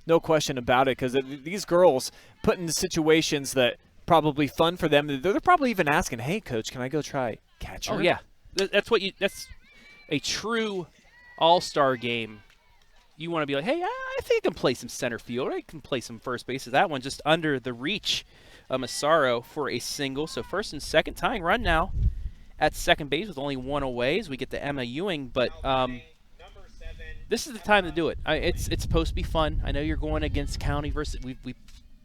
No question about it, because these girls put into situations that probably fun for them. They're probably even asking, hey, coach, can I go try catcher? Oh, yeah. That's a true All-Star game. You want to be like, hey, I think I can play some center field. I can play some first base. That one just under the reach of Massaro for a single. So first and second, tying run now at second base with only one away as we get to Emma Ewing. But this is the time to do it. It's supposed to be fun. I know you're going against county versus – we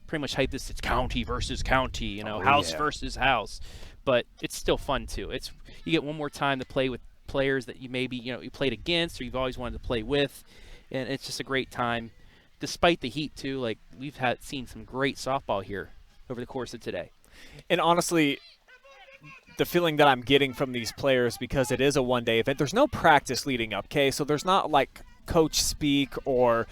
pretty much hype this. It's county versus county, you know, house versus house. But it's still fun, too. You get one more time to play with players that you maybe, you played against or you've always wanted to play with. And it's just a great time. Despite the heat, too, like we've seen some great softball here over the course of today. And honestly, the feeling that I'm getting from these players, because it is a one-day event, there's no practice leading up, okay? So there's not like coach speak or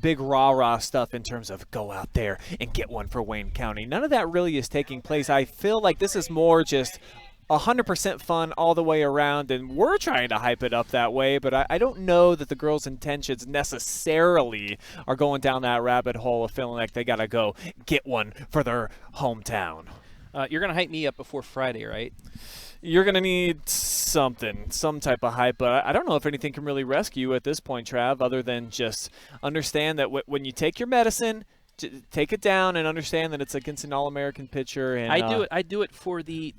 big rah-rah stuff in terms of go out there and get one for Wayne County. None of that really is taking place. I feel like this is more just 100% fun all the way around, and we're trying to hype it up that way, but I don't know that the girls' intentions necessarily are going down that rabbit hole of feeling like they got to go get one for their hometown. You're going to hype me up before Friday, right? You're going to need something, some type of hype, but I don't know if anything can really rescue you at this point, Trav, other than just understand that when you take your medicine, take it down and understand that it's against an All-American pitcher. And I do it for the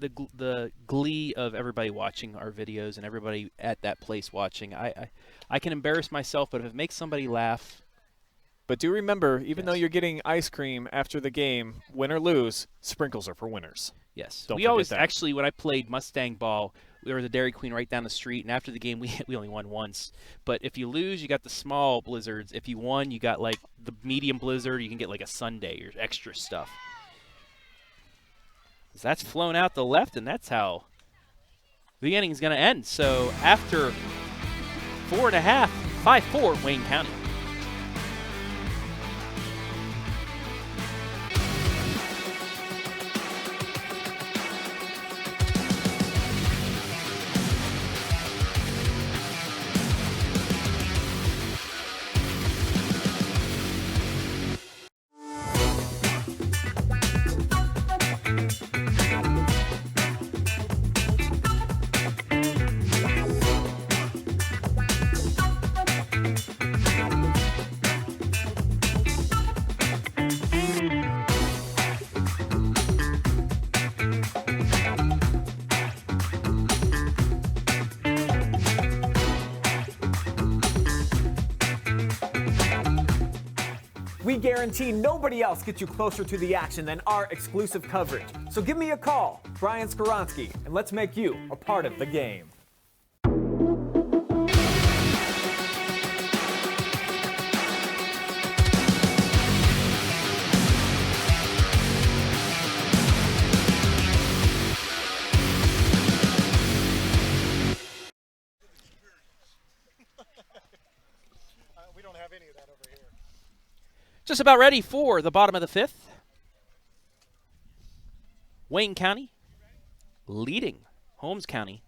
glee of everybody watching our videos and everybody at that place watching. I can embarrass myself, but if it makes somebody laugh. But do remember, even though you're getting ice cream after the game, win or lose, sprinkles are for winners. Yes. Don't we forget always that. Actually, when I played Mustang ball, there was a Dairy Queen right down the street, and after the game, we only won once. But if you lose, you got the small blizzards. If you won, you got like the medium blizzard. You can get like a sundae or extra stuff. That's flown out the left, and that's how the inning's going to end. So after 4.5, 5-4 Wayne County. We guarantee nobody else gets you closer to the action than our exclusive coverage. So give me a call, Brian Skowronski, and let's make you a part of the game. We don't have any of that over here. Just about ready for the bottom of the 5th. Wayne County leading Holmes County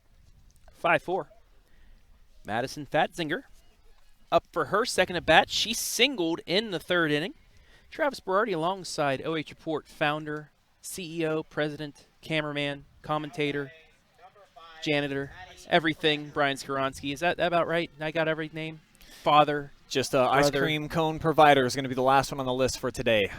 5-4. Madison Fatzinger up for her second at bat. She singled in the 3rd inning. Travis Berardi alongside OH.Report founder, CEO, president, cameraman, commentator, janitor, everything. Brian Skowronski. Is that about right? I got every name? Father. Just ice cream cone provider is going to be the last one on the list for today.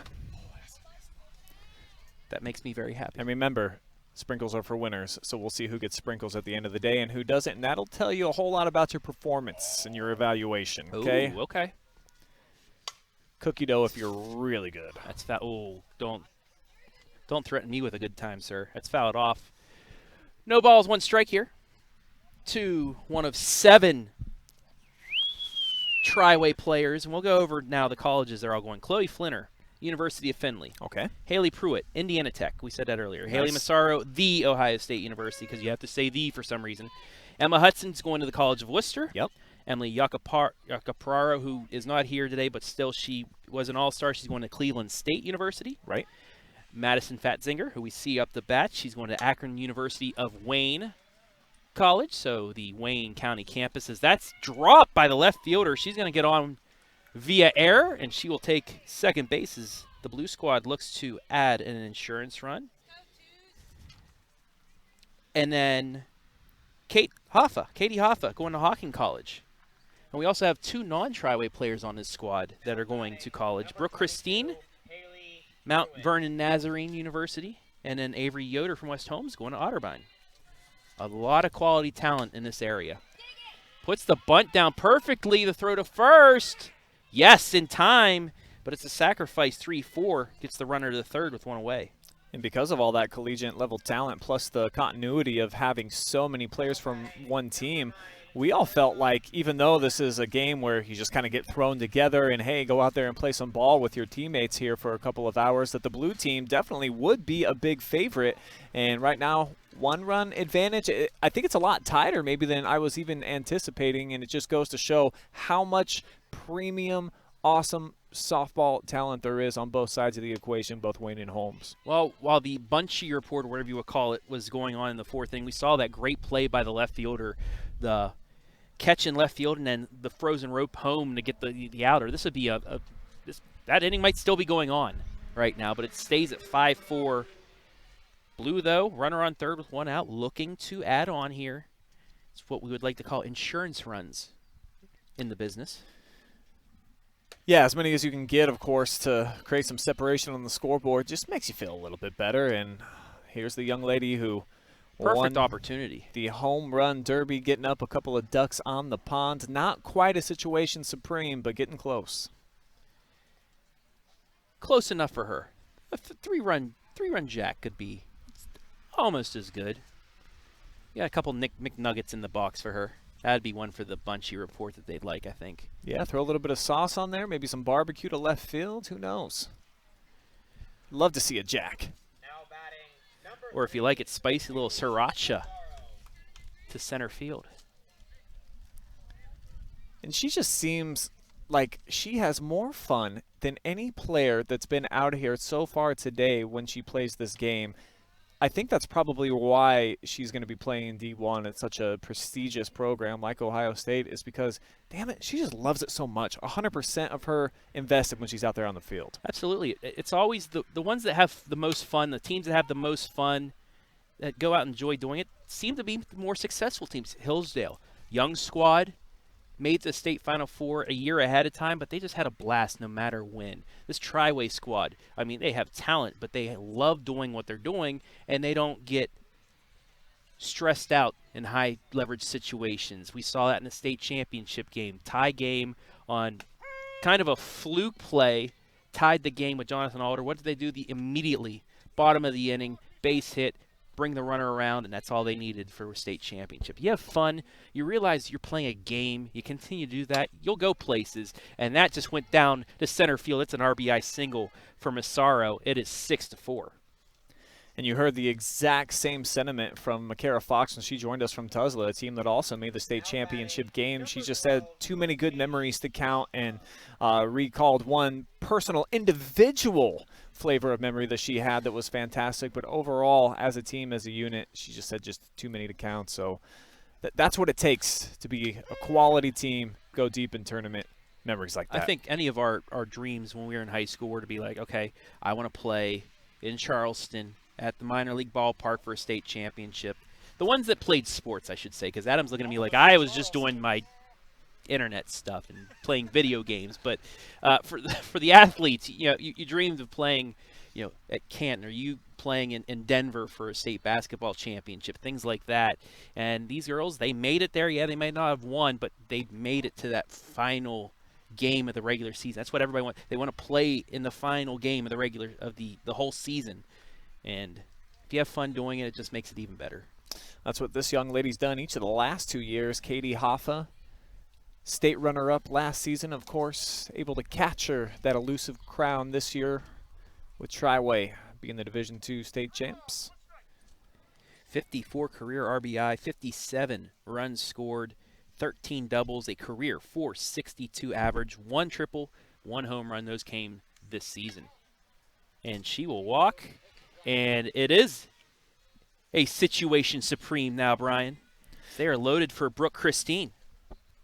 That makes me very happy. And remember, sprinkles are for winners, so we'll see who gets sprinkles at the end of the day and who doesn't, and that'll tell you a whole lot about your performance and your evaluation, okay? Ooh, okay. Cookie dough if you're really good. That's foul. Oh, don't threaten me with a good time, sir. That's fouled off. No balls, 1 strike here. To one of 7 Tri-Way players, and we'll go over now the colleges they're all going. Chloe Flinner, University of Findlay. Okay. Haley Pruitt, Indiana Tech. We said that earlier. Nice. Haley Massaro, The Ohio State University, because you have to say the for some reason. Emma Hudson's going to the College of Wooster. Yep. Emily Yacapararo, who is not here today, but still she was an all-star. She's going to Cleveland State University. Right. Madison Fatzinger, who we see up the bat. She's going to Akron University of Wayne College, so the Wayne County campus. As that's dropped by the left fielder, she's going to get on via error, and she will take second base as the blue squad looks to add an insurance run. And then Katie Hoffa going to Hawking College. And we also have 2 non-Tri-Way players on this squad that are going to college. Brooke Christine, Mount Vernon Nazarene University, and then Avery Yoder from West Holmes going to Otterbein. A lot of quality talent in this area. Puts the bunt down perfectly. The throw to first. Yes, in time, but it's a sacrifice. 3-4 gets the runner to the 3rd with 1 away. And because of all that collegiate level talent, plus the continuity of having so many players from one team, we all felt like, even though this is a game where you just kind of get thrown together and, hey, go out there and play some ball with your teammates here for a couple of hours, that the blue team definitely would be a big favorite. And right now, 1-run advantage, I think it's a lot tighter maybe than I was even anticipating, and it just goes to show how much premium, awesome softball talent there is on both sides of the equation, both Wayne and Holmes. Well, while the bunchy report, or whatever you would call it, was going on in the 4th inning, we saw that great play by the left fielder, the catch in left field, and then the frozen rope home to get the outer. This would be that inning might still be going on right now, but it stays at 5-4. Blue, though, runner on 3rd with 1 out, looking to add on here. It's what we would like to call insurance runs in the business. Yeah, as many as you can get, of course, to create some separation on the scoreboard. Just makes you feel a little bit better. And here's the young lady who perfect won opportunity. The home run derby, getting up a couple of ducks on the pond. Not quite a situation supreme, but getting close. Close enough for her. A three-run jack could be almost as good. Yeah, a couple Nick McNuggets in the box for her. That'd be one for the bunchy report that they'd like, I think. Yeah, throw a little bit of sauce on there, maybe some barbecue to left field. Who knows? Love to see a jack. Or if you like it spicy, a little sriracha. to center field. And she just seems like she has more fun than any player that's been out here so far today when she plays this game. I think that's probably why she's going to be playing D1 at such a prestigious program like Ohio State, is because, damn it, she just loves it so much. 100% of her invested when she's out there on the field. Absolutely. It's always the ones that have the most fun, the teams that have the most fun, that go out and enjoy doing it, seem to be the more successful teams. Hillsdale, young squad, made the state Final Four a year ahead of time, but they just had a blast no matter when. This Tri-Way squad, I mean, they have talent, but they love doing what they're doing, and they don't get stressed out in high leverage situations. We saw that in the state championship game. Tie game on kind of a fluke play, tied the game with Jonathan Alder. What did they do? Immediately, bottom of the inning, base hit, bring the runner around, and that's all they needed for a state championship. You have fun. You realize you're playing a game. You continue to do that, you'll go places. And that just went down to center field. It's an RBI single for Massaro. It is 6-4. And you heard the exact same sentiment from Makara Fox when she joined us from Tuzla, a team that also made the state championship game. She just said too many good memories to count, and recalled one personal, individual flavor of memory that she had that was fantastic. But overall, as a team, as a unit, she just said just too many to count. So that's what it takes to be a quality team, go deep in tournament. Memories like that. I think any of our dreams when we were in high school were to be like, okay, I want to play in Charleston at the minor league ballpark for a state championship. The ones that played sports, I should say, because Adam's looking at me like I was just doing my internet stuff and playing video games. But for the athletes, you dreamed of playing, at Canton, or you playing in Denver for a state basketball championship, things like that. And these girls, they made it there. Yeah, they may not have won, but they made it to that final game of the regular season. That's what everybody wants. They want to play in the final game of the whole season. And if you have fun doing it, it just makes it even better. That's what this young lady's done each of the last 2 years. Katie Hoffa, state runner-up last season, of course, able to capture that elusive crown this year with Tri-Way being the Division II state champs. 54 career RBI, 57 runs scored, 13 doubles, a career .462 average, 1 triple, 1 home run. Those came this season. And she will walk. And it is a situation supreme now, Brian. They are loaded for Brooke Christine.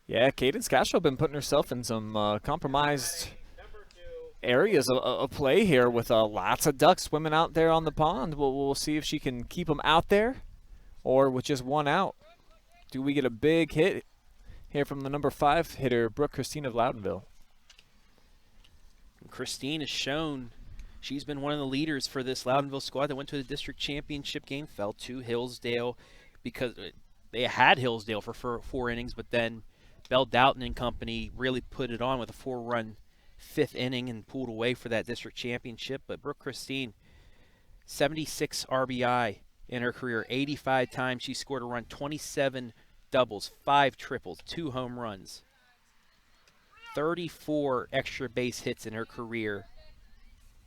Yeah, Cadence Castro been putting herself in some compromised areas of play here with lots of ducks swimming out there on the pond. We'll see if she can keep them out there or with just one out. Do we get a big hit here from the number 5 hitter, Brooke Christine of Loudonville? Christine has shown she's been one of the leaders for this Loudonville squad that went to the district championship game, fell to Hillsdale because they had Hillsdale for 4 innings, but then Bell Doughton and company really put it on with a 4-run 5th inning and pulled away for that district championship. But Brooke Christine, 76 RBI in her career, 85 times she scored a run, 27 doubles, 5 triples, 2 home runs, 34 extra base hits in her career.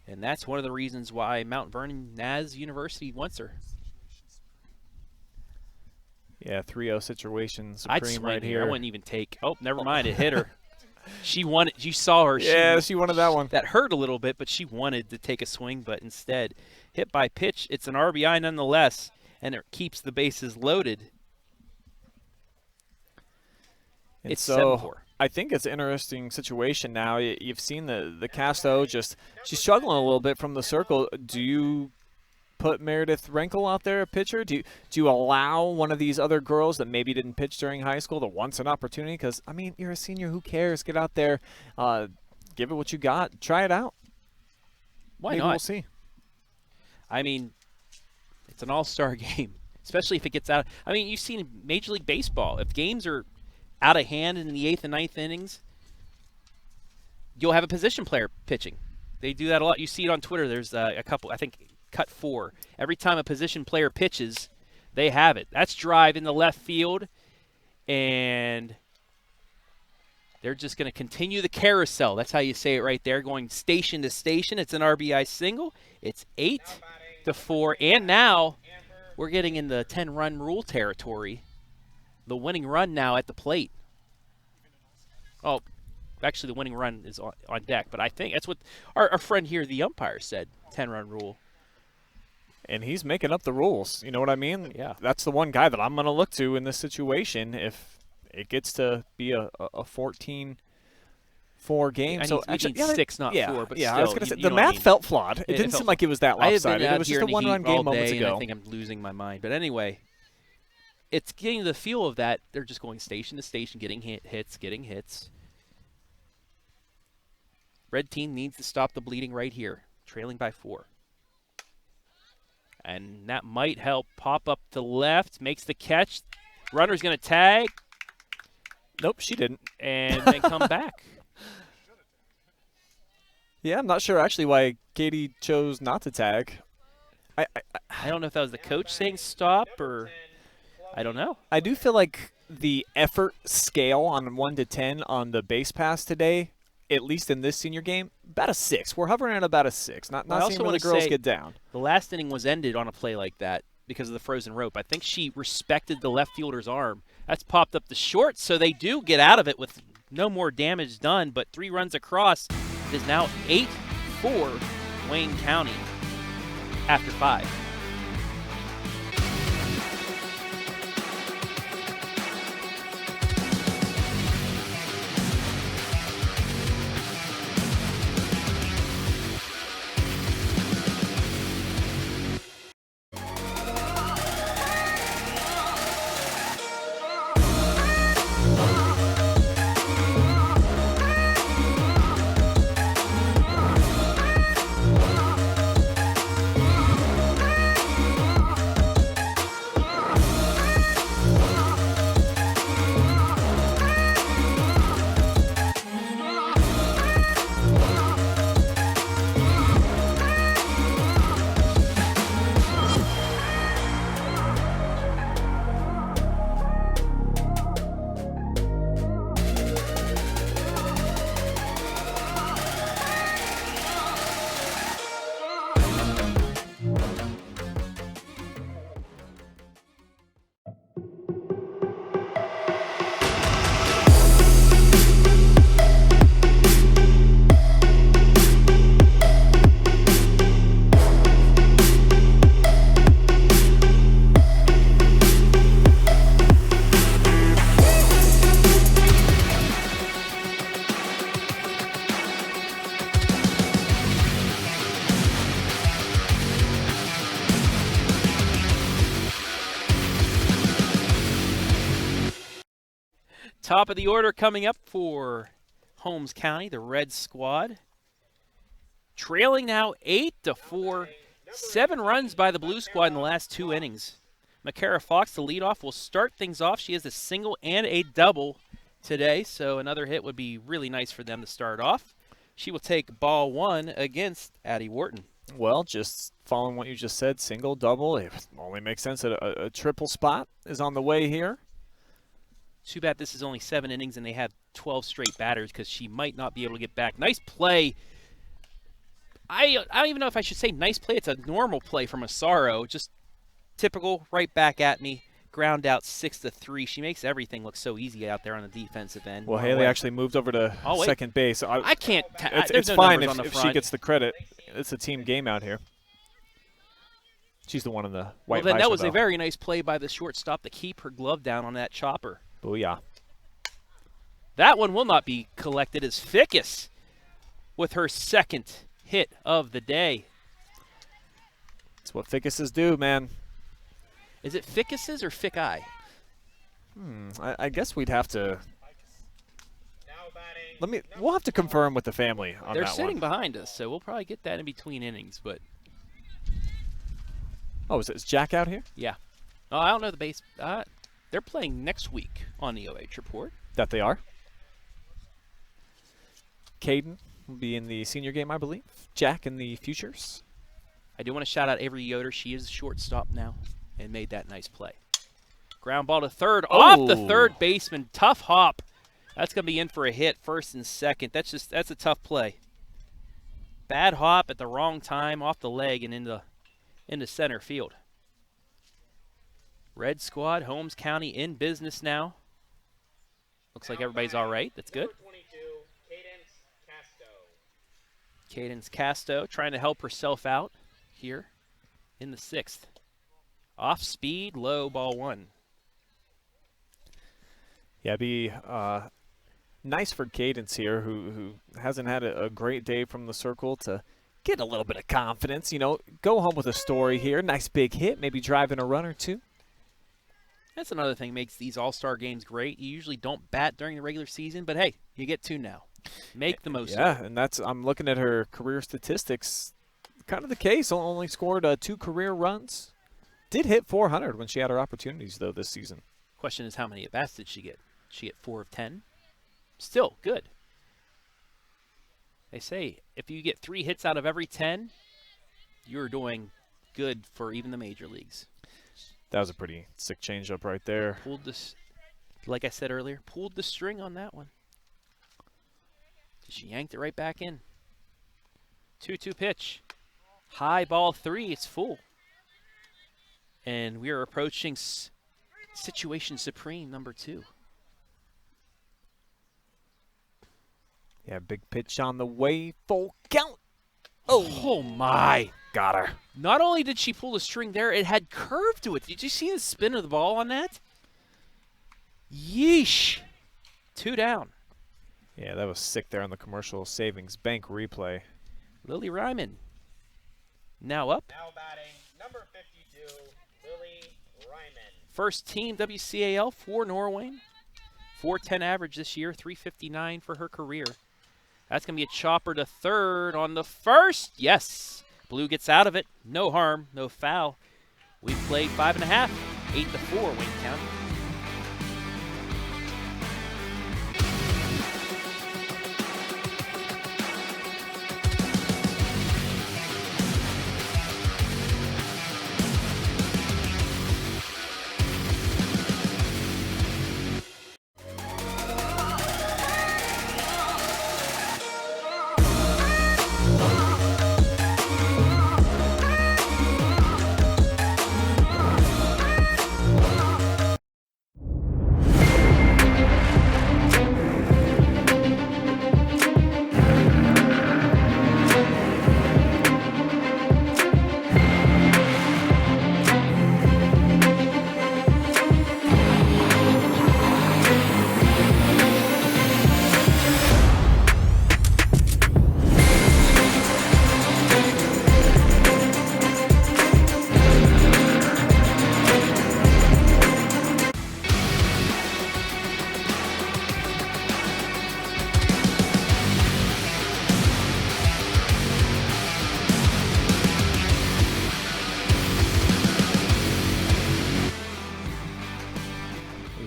And that's one of the reasons why Mount Vernon Naz University wants her. Yeah, 3-0 situation I'd supreme swing right here. I wouldn't even take. Oh, never mind. It hit her. She wanted. You saw her. Yeah, she wanted that one. That hurt a little bit, but she wanted to take a swing, but instead hit by pitch. It's an RBI nonetheless, and it keeps the bases loaded. And it's so 7-4. I think it's an interesting situation now. You've seen the Casto she's struggling a little bit from the circle. Do you put Meredith Renkel out there, a pitcher? Do you allow one of these other girls that maybe didn't pitch during high school that wants an opportunity? Because, I mean, you're a senior. Who cares? Get out there. Give it what you got. Try it out. Why maybe not? We'll see. I mean, it's an all-star game, especially if it gets out. I mean, you've seen Major League Baseball. If games are out of hand in the 8th and 9th innings, you'll have a position player pitching. They do that a lot. You see it on Twitter. There's a couple, I think, cut 4. Every time a position player pitches, they have it. That's drive in the left field, and they're just going to continue the carousel. That's how you say it right there, going station to station. It's an RBI single. It's 8-4, and now we're getting in the 10-run rule territory. the winning run now at the plate. Oh, actually, the winning run is on deck, but I think that's what our friend here, the umpire, said, 10-run rule. And he's making up the rules. You know what I mean? Yeah. That's the one guy that I'm going to look to in this situation if it gets to be a 14-4 game. We need 6, not 4. But yeah, still, I was going to say, you the know what I math mean. felt flawed. It didn't felt seem like it was that I have been lopsided. out It was here just a in the one-run heat all game moments day, and I ago. think I'm losing my mind. But anyway, it's getting the feel of that. They're just going station to station, getting hits. Red team needs to stop the bleeding right here, trailing by 4. And that might help. Pop up to left, makes the catch. Runner's going to tag. Nope, she didn't. And then come back. Yeah, I'm not sure actually why Katie chose not to tag. I don't know if that was the coach saying stop or I don't know. I do feel like the effort scale on 1 to 10 on the base pass today, at least in this senior game, about a 6. We're hovering at about a 6. Not seeing where the girls get down. The last inning was ended on a play like that because of the frozen rope. I think she respected the left fielder's arm. That's popped up the short, so they do get out of it with no more damage done, but 3 runs across. It is now 8-4 Wayne County after 5. Top of the order coming up for Holmes County, the Red Squad. Trailing now 8-4. 7 runs by the Blue Squad in the last 2 innings. McCara Fox, the leadoff, will start things off. She has a single and a double today, so another hit would be really nice for them to start off. She will take ball 1 against Addie Wharton. Well, just following what you just said, single, double, it only makes sense that a triple spot is on the way here. Too bad this is only 7 innings and they have 12 straight batters because she might not be able to get back. Nice play. I don't even know if I should say nice play. It's a normal play from Asaro. Just typical, right back at me. Ground out 6-3. She makes everything look so easy out there on the defensive end. Well, Haley actually moved over to second base. I can't. It's no fine numbers if she gets the credit. It's a team game out here. She's the one in the white. Well, then that was though. a very nice play by the shortstop to keep her glove down on that chopper. Booyah. That one will not be collected as Fickus with her second hit of the day. That's what Fickuses do, man. Is it Fickuses or Fick-I? I guess we'd have to. We'll have to confirm with the family on They're that sitting one. behind us, so we'll probably get that in between innings. But oh, is Jack out here? yeah, oh, I don't know the base. They're playing next week on the OH.Report. That they are. Caden will be in the senior game, I believe. Jack in the futures. I do want to shout out Avery Yoder. She is a shortstop now and made that nice play. Ground ball to third. Off the third baseman. Tough hop. That's going to be in for a hit, first and second. That's a tough play. Bad hop at the wrong time, off the leg and into center field. Red squad, Holmes County in business now. Looks like everybody's all right. That's good. Cadence Casto trying to help herself out here in the 6th. Off speed, low, ball 1. Yeah, it'd be nice for Cadence here, who hasn't had a great day from the circle, to get a little bit of confidence. You know, go home with a story here. Nice big hit, maybe driving a run or two. That's another thing makes these all-star games great. You usually don't bat during the regular season, but hey, you get 2 now. Make the most of it. Yeah, and I'm looking at her career statistics. Kind of the case. Only scored 2 career runs. Did hit 400 when she had her opportunities, though, this season. Question is, how many at-bats did she get? Did she get 4 of 10? Still good. They say if you get 3 hits out of every 10, you're doing good for even the major leagues. That was a pretty sick changeup right there. Pulled this, like I said earlier, pulled the string on that one. She yanked it right back in. 2-2 pitch. High ball 3, it's full. And we are approaching situation supreme number 2. Yeah, big pitch on the way, full count. Oh my. Got her. Not only did she pull the string there, it had curve to it. Did you see the spin of the ball on that? Yeesh. 2 down. Yeah, that was sick there on the Commercial Savings Bank replay. Lily Ryman now up. Now batting, number 52, Lily Ryman. First team WCAL for Norway. 410 average this year, 359 for her career. That's going to be a chopper to third on the first. Yes. Blue gets out of it. No harm, no foul. We played 5.5, 8-4, Wayne County.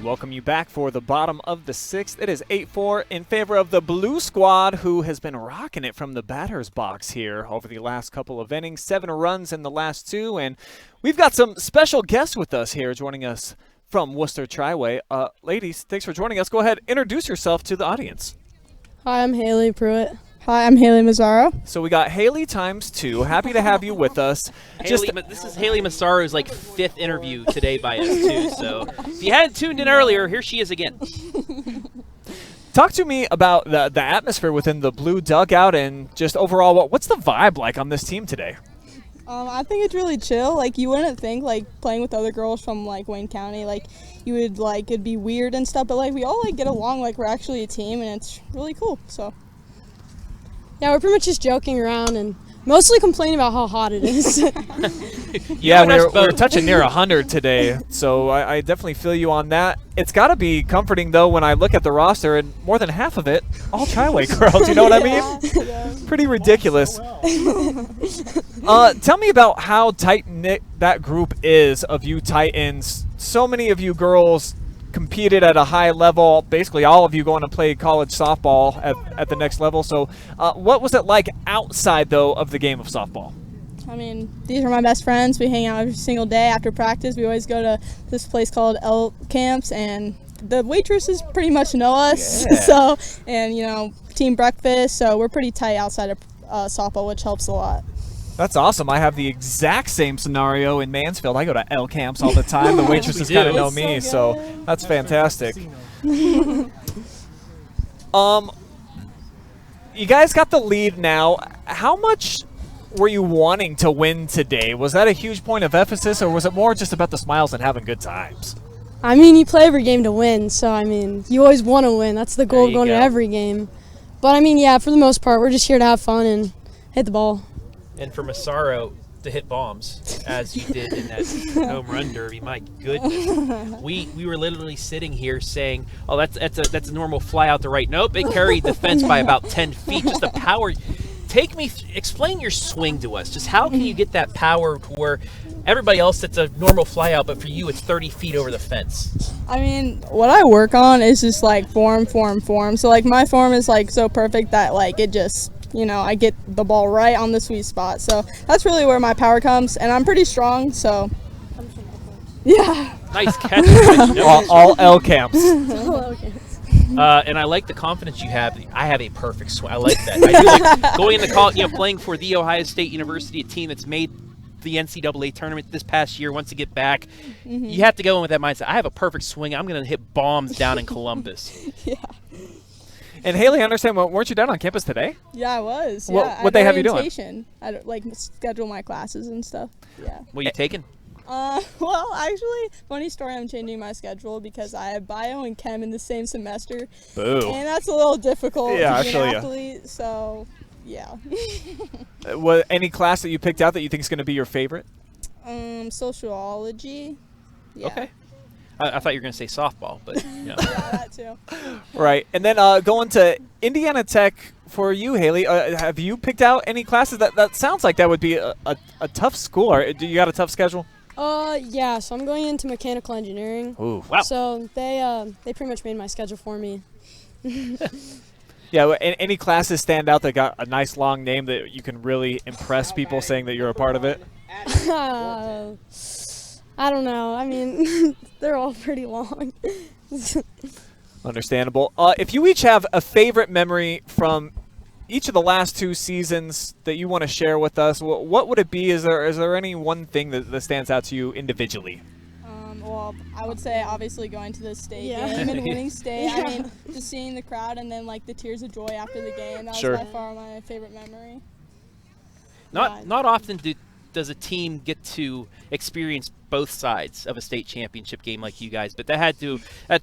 Welcome you back for the bottom of the 6th. It is 8-4 in favor of the blue squad, who has been rocking it from the batter's box here over the last couple of innings. 7 runs in the last 2, and we've got some special guests with us here joining us from Wooster Triway. Ladies, thanks for joining us. Go ahead, introduce yourself to the audience. Hi, I'm Haley Pruitt. Hi, I'm Haley Mazzaro. So we got Haley ×2. Happy to have you with us. This is Haley Massaro's 5th interview today by us too. So if you hadn't tuned in earlier, here she is again. Talk to me about the atmosphere within the blue dugout and just overall, what's the vibe like on this team today? I think it's really chill. You wouldn't think playing with other girls from Wayne County, you would it'd be weird and stuff, but we all get along we're actually a team, and it's really cool. So yeah, we're pretty much just joking around and mostly complaining about how hot it is. Yeah, we're touching near 100 today, so I definitely feel you on that. It's got to be comforting, though, when I look at the roster, and more than half of it, all Triway girls, you know what I mean? Yeah. Pretty ridiculous. Tell me about how tight-knit that group is of you Titans. So many of you girls competed at a high level, basically all of you going to play college softball at the next level. So what was it like outside, though, of the game of softball? I mean, these are my best friends. We hang out every single day after practice. We always go to this place called L Camps, and the waitresses pretty much know us. Yeah. So, and team breakfast. So we're pretty tight outside of softball, which helps a lot. That's awesome. I have the exact same scenario in Mansfield. I go to L camps all the time. The waitresses kind of know me, so that's fantastic. You guys got the lead now. How much were you wanting to win today? Was that a huge point of emphasis, or was it more just about the smiles and having good times? I mean, you play every game to win, so, I mean, you always want to win. That's the goal of going to every game. But, I mean, yeah, for the most part, we're just here to have fun and hit the ball. And for Massaro to hit bombs, as you did in that home run derby, my goodness. We were literally sitting here saying, oh, that's a normal fly out the right. Nope, it carried the fence by about 10 feet. Just the power. Explain your swing to us. Just how can you get that power to where everybody else, it's a normal fly out, but for you, it's 30 feet over the fence? I mean, what I work on is just like form. So like my form is like so perfect that like it just, you know, I get the ball right on the sweet spot. So that's really where my power comes, and I'm pretty strong, so yeah. Nice catch. all L camps. And I like the confidence you have. I have a perfect swing. I like that. I do like going into college, playing for the Ohio State University, a team that's made the NCAA tournament this past year. Once you get back, you have to go in with that mindset. I have a perfect swing. I'm going to hit bombs down in Columbus. Yeah. And Haley, I understand, weren't you down on campus today? Yeah, I was. What they have you doing? I like schedule my classes and stuff. Yeah. What are you taking? Well, actually, funny story, I'm changing my schedule because I have bio and chem in the same semester. Boo. And that's a little difficult Yeah, to be actually, an yeah. athlete, so yeah. Any class that you picked out that you think is going to be your favorite? Sociology. Yeah. Okay. I thought you were going to say softball, but Yeah, that too. Right. And then going to Indiana Tech for you, Haley, have you picked out any classes? That sounds like that would be a tough school. Do you got a tough schedule? Yeah, so I'm going into mechanical engineering. Ooh, wow. So they pretty much made my schedule for me. Yeah, any classes stand out that got a nice long name that you can really impress people saying that you're a part of it? I don't know. I mean, they're all pretty long. Understandable. If you each have a favorite memory from each of the last 2 seasons that you want to share with us, what would it be? Is there any one thing that stands out to you individually? Well, I would say obviously going to the state game and winning state. I mean, just seeing the crowd and then like the tears of joy after the game. That was by far my favorite memory. Not often does a team get to experience both sides of a state championship game like you guys, but that had to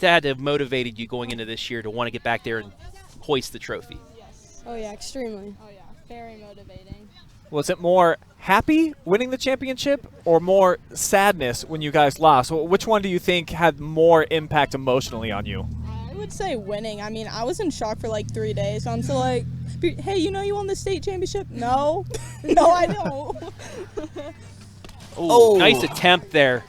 have motivated you going into this year to want to get back there and hoist the trophy. Yes. Oh yeah, extremely. Oh yeah, very motivating. Was it more happy winning the championship or more sadness when you guys lost? Which one do you think had more impact emotionally on you? I would say winning. I mean, I was in shock for like 3 days, so I'm still like, hey, you know you won the state championship? No. No, I don't. Oh, nice attempt there.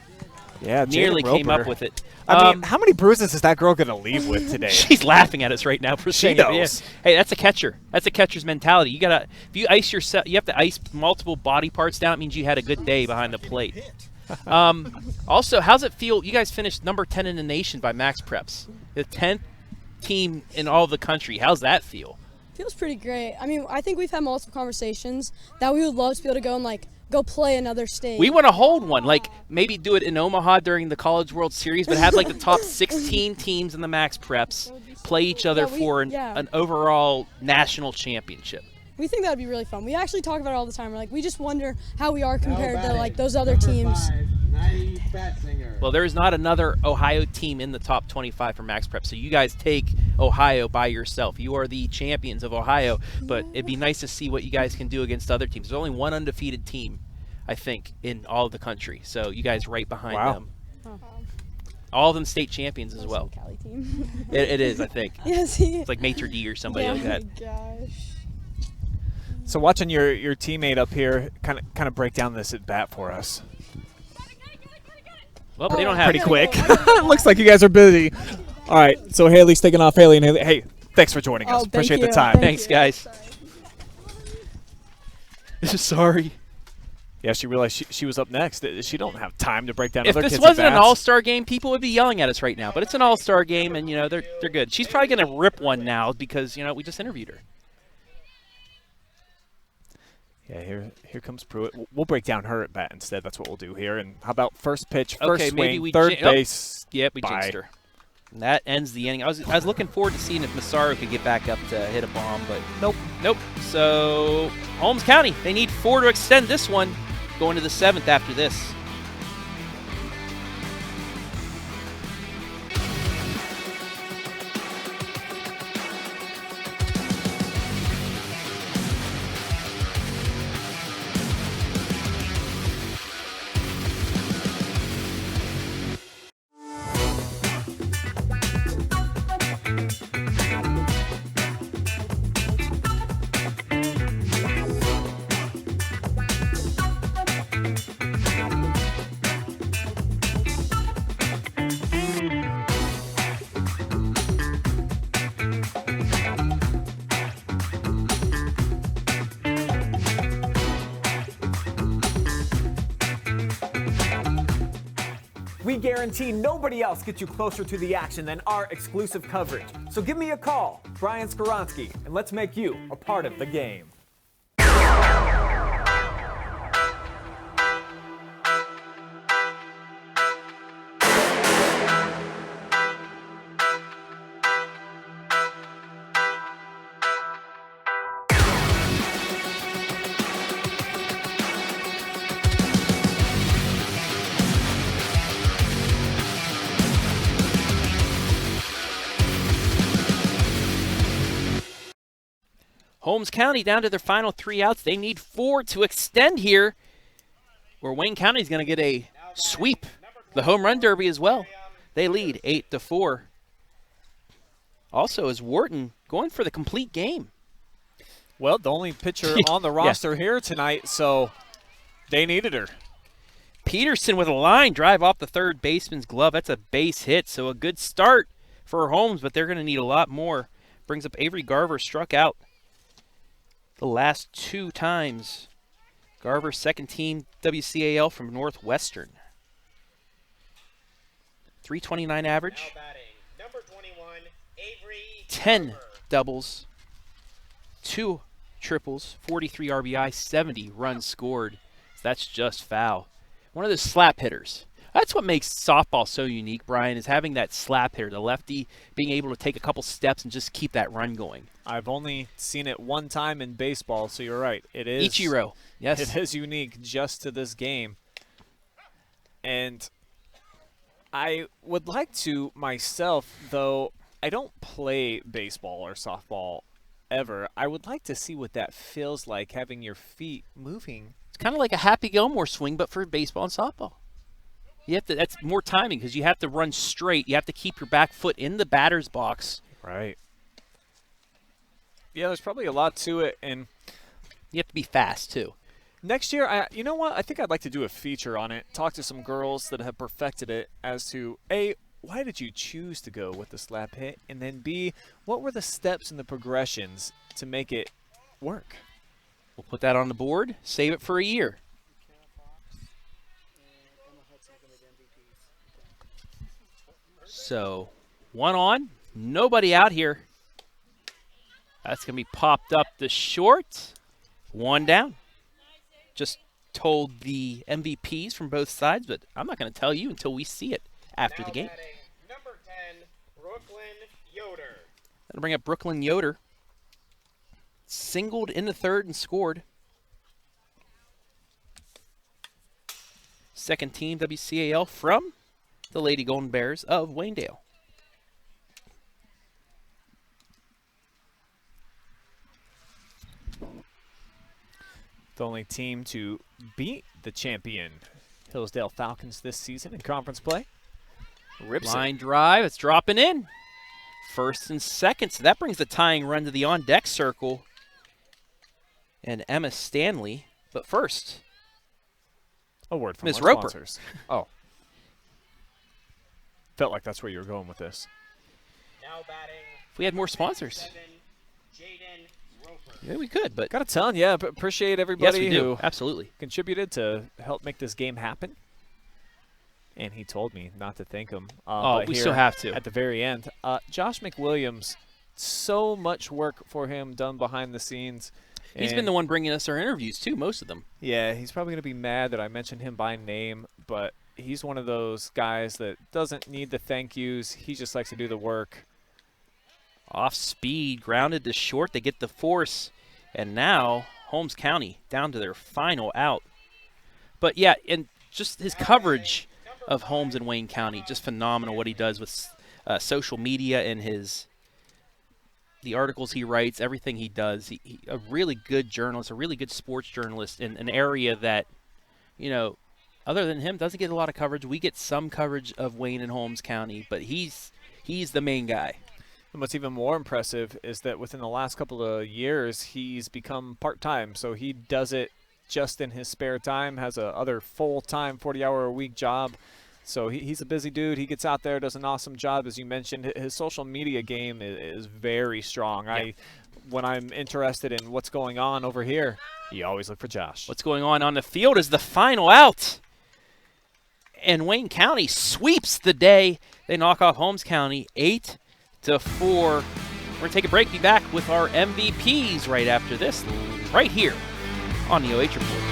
Yeah, nearly came up with it. I mean, how many bruises is that girl going to leave with today? She's laughing at us right now for saying it. Yeah. Hey, that's a catcher. That's a catcher's mentality. You gotta, if you ice yourself, you have to ice multiple body parts down. It means you had a good day behind the plate. Also, how's it feel? You guys finished number 10 in the nation by Max Preps, the 10th team in all of the country. How's that feel? Feels pretty great. I mean, I think we've had multiple conversations that we would love to be able to go and go play another state. We want to hold one, maybe do it in Omaha during the College World Series, but have the top 16 teams in the Max Preps play each other for an overall national championship. We think that would be really fun. We actually talk about it all the time. We just wonder how we are compared to those other teams. Well, there is not another Ohio team in the top 25 for Max Prep, so you guys take Ohio by yourself. You are the champions of Ohio, but it'd be nice to see what you guys can do against other teams. There's only one undefeated team, I think, in all of the country, so you guys right behind them. All of them state champions as well. Cali team. It is, I think. Yes, it's like Maitre D or somebody like that. Oh my gosh. So watching your teammate up here kind of break down this at bat for us. Well, but they don't have pretty quick. Looks like you guys are busy. All right, so Haley's taking off. Haley, hey, thanks for joining us. Appreciate the time. Thanks, guys. Sorry. Yeah, she realized she was up next. She don't have time to break down if other kids' If this wasn't at-bats. an all-star game, people would be yelling at us right now. But it's an all-star game, and they're good. She's probably going to rip one now because we just interviewed her. Yeah, here comes Pruitt. We'll break down her at bat instead. That's what we'll do here. And how about first pitch, first okay, swing, maybe we third base? Yep, we jinxed her. And that ends the inning. I was looking forward to seeing if Massaro could get back up to hit a bomb, but nope. So Holmes County, they need 4 to extend this one, going to the 7th after this. We guarantee nobody else gets you closer to the action than our exclusive coverage. So give me a call, Brian Skowronski, and let's make you a part of the game. Holmes County down to their final 3 outs. They need 4 to extend here, where Wayne County is going to get a sweep. The home run derby as well. They lead 8-4. Also, is Wharton going for the complete game? Well, the only pitcher on the roster here tonight, so they needed her. Peterson with a line drive off the third baseman's glove. That's a base hit, so a good start for Holmes, but they're going to need a lot more. Brings up Avery Garver, struck out the last 2 times. Garver, second team WCAL from Northwestern. 329 average. Number 21, Avery 10 Garver. doubles, 2 triples, 43 RBI, 70 runs scored. So that's just foul. One of those slap hitters. That's what makes softball so unique, Brian, is having that slap hitter, the lefty being able to take a couple steps and just keep that run going. I've only seen it one time in baseball, so you're right. It is Ichiro, yes. It is unique just to this game. And I would like to myself, though I don't play baseball or softball ever, I would like to see what that feels like, having your feet moving. It's kind of like a Happy Gilmore swing, but for baseball and softball. You have to. That's more timing because you have to run straight. You have to keep your back foot in the batter's box. Right. Yeah, there's probably a lot to it, and you have to be fast too. Next year, you know what? I think I'd like to do a feature on it. Talk to some girls that have perfected it as to A, why did you choose to go with the slap hit, and then B, what were the steps and the progressions to make it work? We'll put that on the board. Save it for a year. So, 1 on, nobody out here. That's going to be popped up the short. 1 down. Just told the MVPs from both sides, but I'm not going to tell you until we see it after the game. Number 10, Brooklyn Yoder. That'll bring up Brooklyn Yoder. Singled in the 3rd and scored. Second team WCAL from the Lady Golden Bears of Waynedale. The only team to beat the champion Hillsdale Falcons this season in conference play. Rips Line drive, it's dropping in. 1st and 2nd, so that brings the tying run to the on-deck circle. And Emma Stanley, but first, a word from Ms. our Roper. Sponsors. Oh. Felt like that's where you were going with this. Now batting. If we had more sponsors. Yeah, we could, but Got to tell you, appreciate everybody yes, we do. who Absolutely contributed to help make this game happen. And he told me not to thank him. Oh, but we here still have to. At the very end. Josh McWilliams, so much work for him done behind the scenes. He's been the one bringing us our interviews, too, most of them. Yeah, he's probably going to be mad that I mentioned him by name, but he's one of those guys that doesn't need the thank yous. He just likes to do the work. Off speed, grounded to short. They get the force. And now Holmes County down to their final out. But, yeah, and just his coverage of Holmes and Wayne County, just phenomenal what he does with social media and the articles he writes, everything he does. He a really good journalist, a really good sports journalist in an area that, you know, other than him, doesn't get a lot of coverage. We get some coverage of Wayne and Holmes County, but he's the main guy. And what's even more impressive is that within the last couple of years, he's become part-time. So he does it just in his spare time, has a other full-time 40-hour-a-week job. So he's a busy dude. He gets out there, does an awesome job. As you mentioned, his social media game is very strong. Yeah. When I'm interested in what's going on over here, you always look for Josh. What's going on the field is the final out. And Wayne County sweeps the day. They knock off Holmes County 8-4. We're going to take a break, be back with our MVPs right after this, right here on the OH.Report.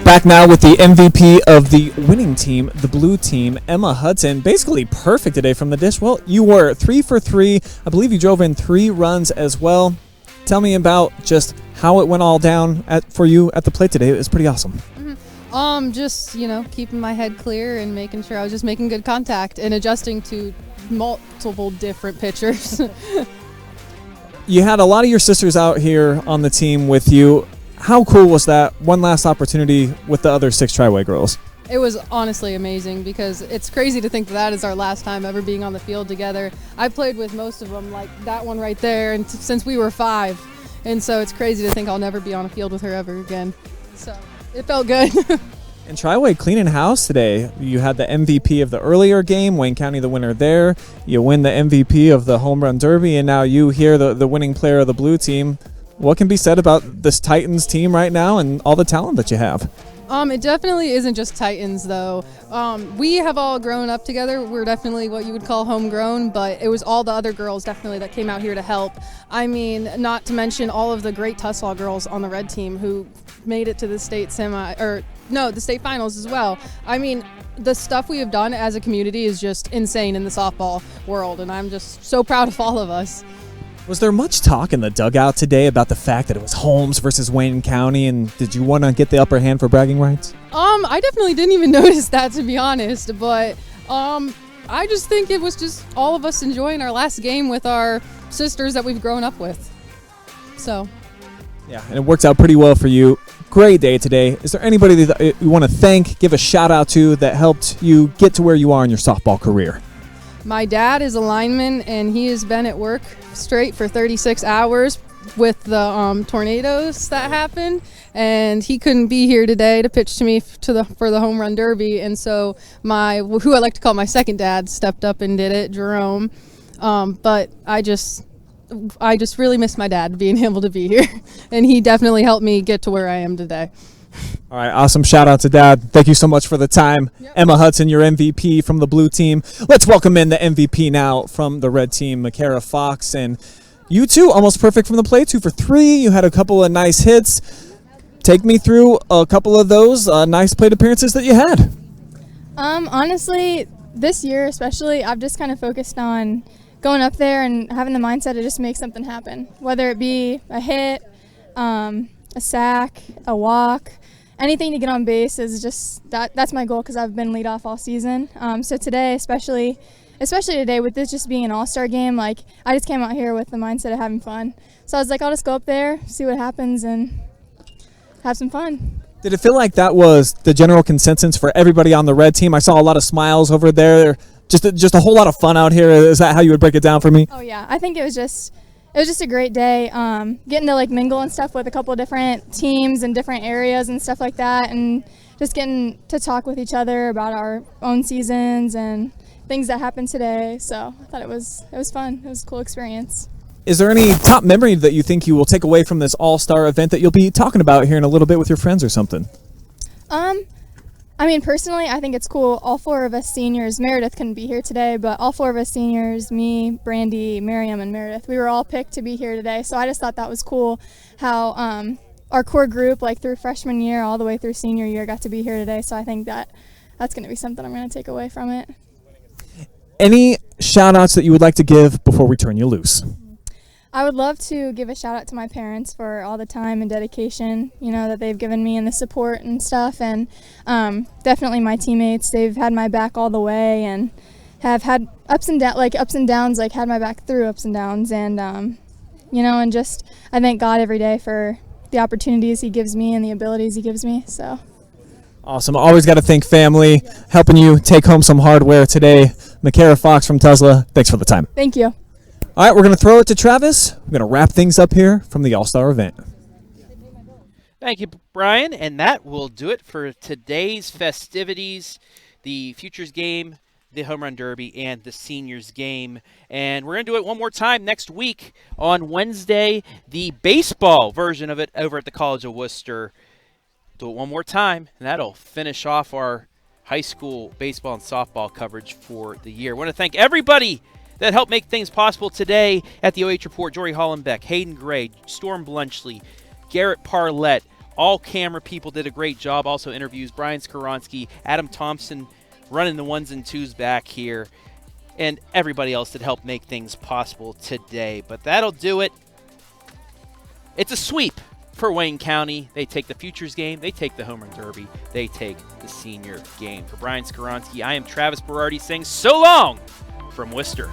Back now with the MVP of the winning team, the blue team, Emma Hudson. Basically perfect today from the dish. Well, you were 3 for 3. I believe you drove in 3 runs as well. Tell me about just how it went all down for you at the plate today. It was pretty awesome. Just, keeping my head clear and making sure I was just making good contact and adjusting to multiple different pitchers. You had a lot of your sisters out here on the team with you. How cool was that one last opportunity with the other 6 Tri-Way girls? It was honestly amazing because it's crazy to think that is our last time ever being on the field together. I played with most of them, like that one right there, and since we were 5. And so it's crazy to think I'll never be on a field with her ever again. So it felt good. And Tri-Way cleaning house today. You had the MVP of the earlier game, Wayne County the winner there. You win the MVP of the Home Run Derby, and now you here, the winning player of the blue team. What can be said about this Titans team right now and all the talent that you have? It definitely isn't just Titans, though. We have all grown up together. We're definitely what you would call homegrown, but it was all the other girls definitely that came out here to help. I mean, not to mention all of the great Tuslaw girls on the red team who made it to the state the state finals as well. I mean, the stuff we have done as a community is just insane in the softball world, and I'm just so proud of all of us. Was there much talk in the dugout today about the fact that it was Holmes versus Wayne County, and did you want to get the upper hand for bragging rights? I definitely didn't even notice that, to be honest, but I just think it was just all of us enjoying our last game with our sisters that we've grown up with. So. Yeah, and it worked out pretty well for you. Great day today. Is there anybody that you want to thank, give a shout out to that helped you get to where you are in your softball career? My dad is a lineman, and he has been at work straight for 36 hours with the tornadoes that happened, and he couldn't be here today to pitch to me for the home run derby, and so who I like to call my second dad stepped up and did it, Jerome. But I just really miss my dad being able to be here, and he definitely helped me get to where I am today. All right, awesome. Shout out to Dad. Thank you so much for the time. Yep. Emma Hudson, your MVP from the blue team. Let's welcome in the MVP now from the red team, McKara Fox. And you two, almost perfect from the plate, 2 for 3. You had a couple of nice hits. Take me through a couple of those nice plate appearances that you had. Honestly, this year especially, I've just kind of focused on going up there and having the mindset to just make something happen, whether it be a hit, a sack, a walk. Anything to get on base is just that's my goal because I've been leadoff all season. So today, especially today with this just being an all-star game, like I just came out here with the mindset of having fun. So I was like, I'll just go up there, see what happens, and have some fun. Did it feel like that was the general consensus for everybody on the red team? I saw a lot of smiles over there. Just a whole lot of fun out here. Is that how you would break it down for me? Oh yeah, I think it was just a great day, getting to like mingle and stuff with a couple of different teams and different areas and stuff like that, and just getting to talk with each other about our own seasons and things that happened today. So I thought it was fun. It was a cool experience. Is there any top memory that you think you will take away from this all-star event that you'll be talking about here in a little bit with your friends or something? I mean, personally, I think it's cool. All 4 of us seniors, Meredith couldn't be here today, but all 4 of us seniors, me, Brandy, Miriam, and Meredith, we were all picked to be here today. So I just thought that was cool how our core group, like through freshman year all the way through senior year, got to be here today. So I think that that's going to be something I'm going to take away from it. Any shout-outs that you would like to give before we turn you loose? I would love to give a shout out to my parents for all the time and dedication, that they've given me and the support and stuff, and definitely my teammates. They've had my back all the way and have had ups and downs, like had my back through ups and downs, and and just I thank God every day for the opportunities He gives me and the abilities He gives me. So. Awesome. Always got to thank family helping you take home some hardware today. McKara Fox from Tesla, thanks for the time. Thank you. All right, we're going to throw it to Travis. We're going to wrap things up here from the All-Star event. Thank you, Brian. And that will do it for today's festivities, the Futures Game, the Home Run Derby, and the Seniors Game. And we're going to do it one more time next week on Wednesday, the baseball version of it over at the College of Wooster. Do it one more time, and that'll finish off our high school baseball and softball coverage for the year. I want to thank everybody that helped make things possible today at the OH.Report. Jory Hollenbeck, Hayden Gray, Storm Blunchley, Garrett Parlett. All camera people did a great job. Also interviews, Brian Skowronski, Adam Thompson running the ones and twos back here, and everybody else that helped make things possible today. But that'll do it. It's a sweep for Wayne County. They take the Futures Game, they take the Home Run Derby, they take the Senior Game. For Brian Skowronski, I am Travis Berardi saying so long from Wooster.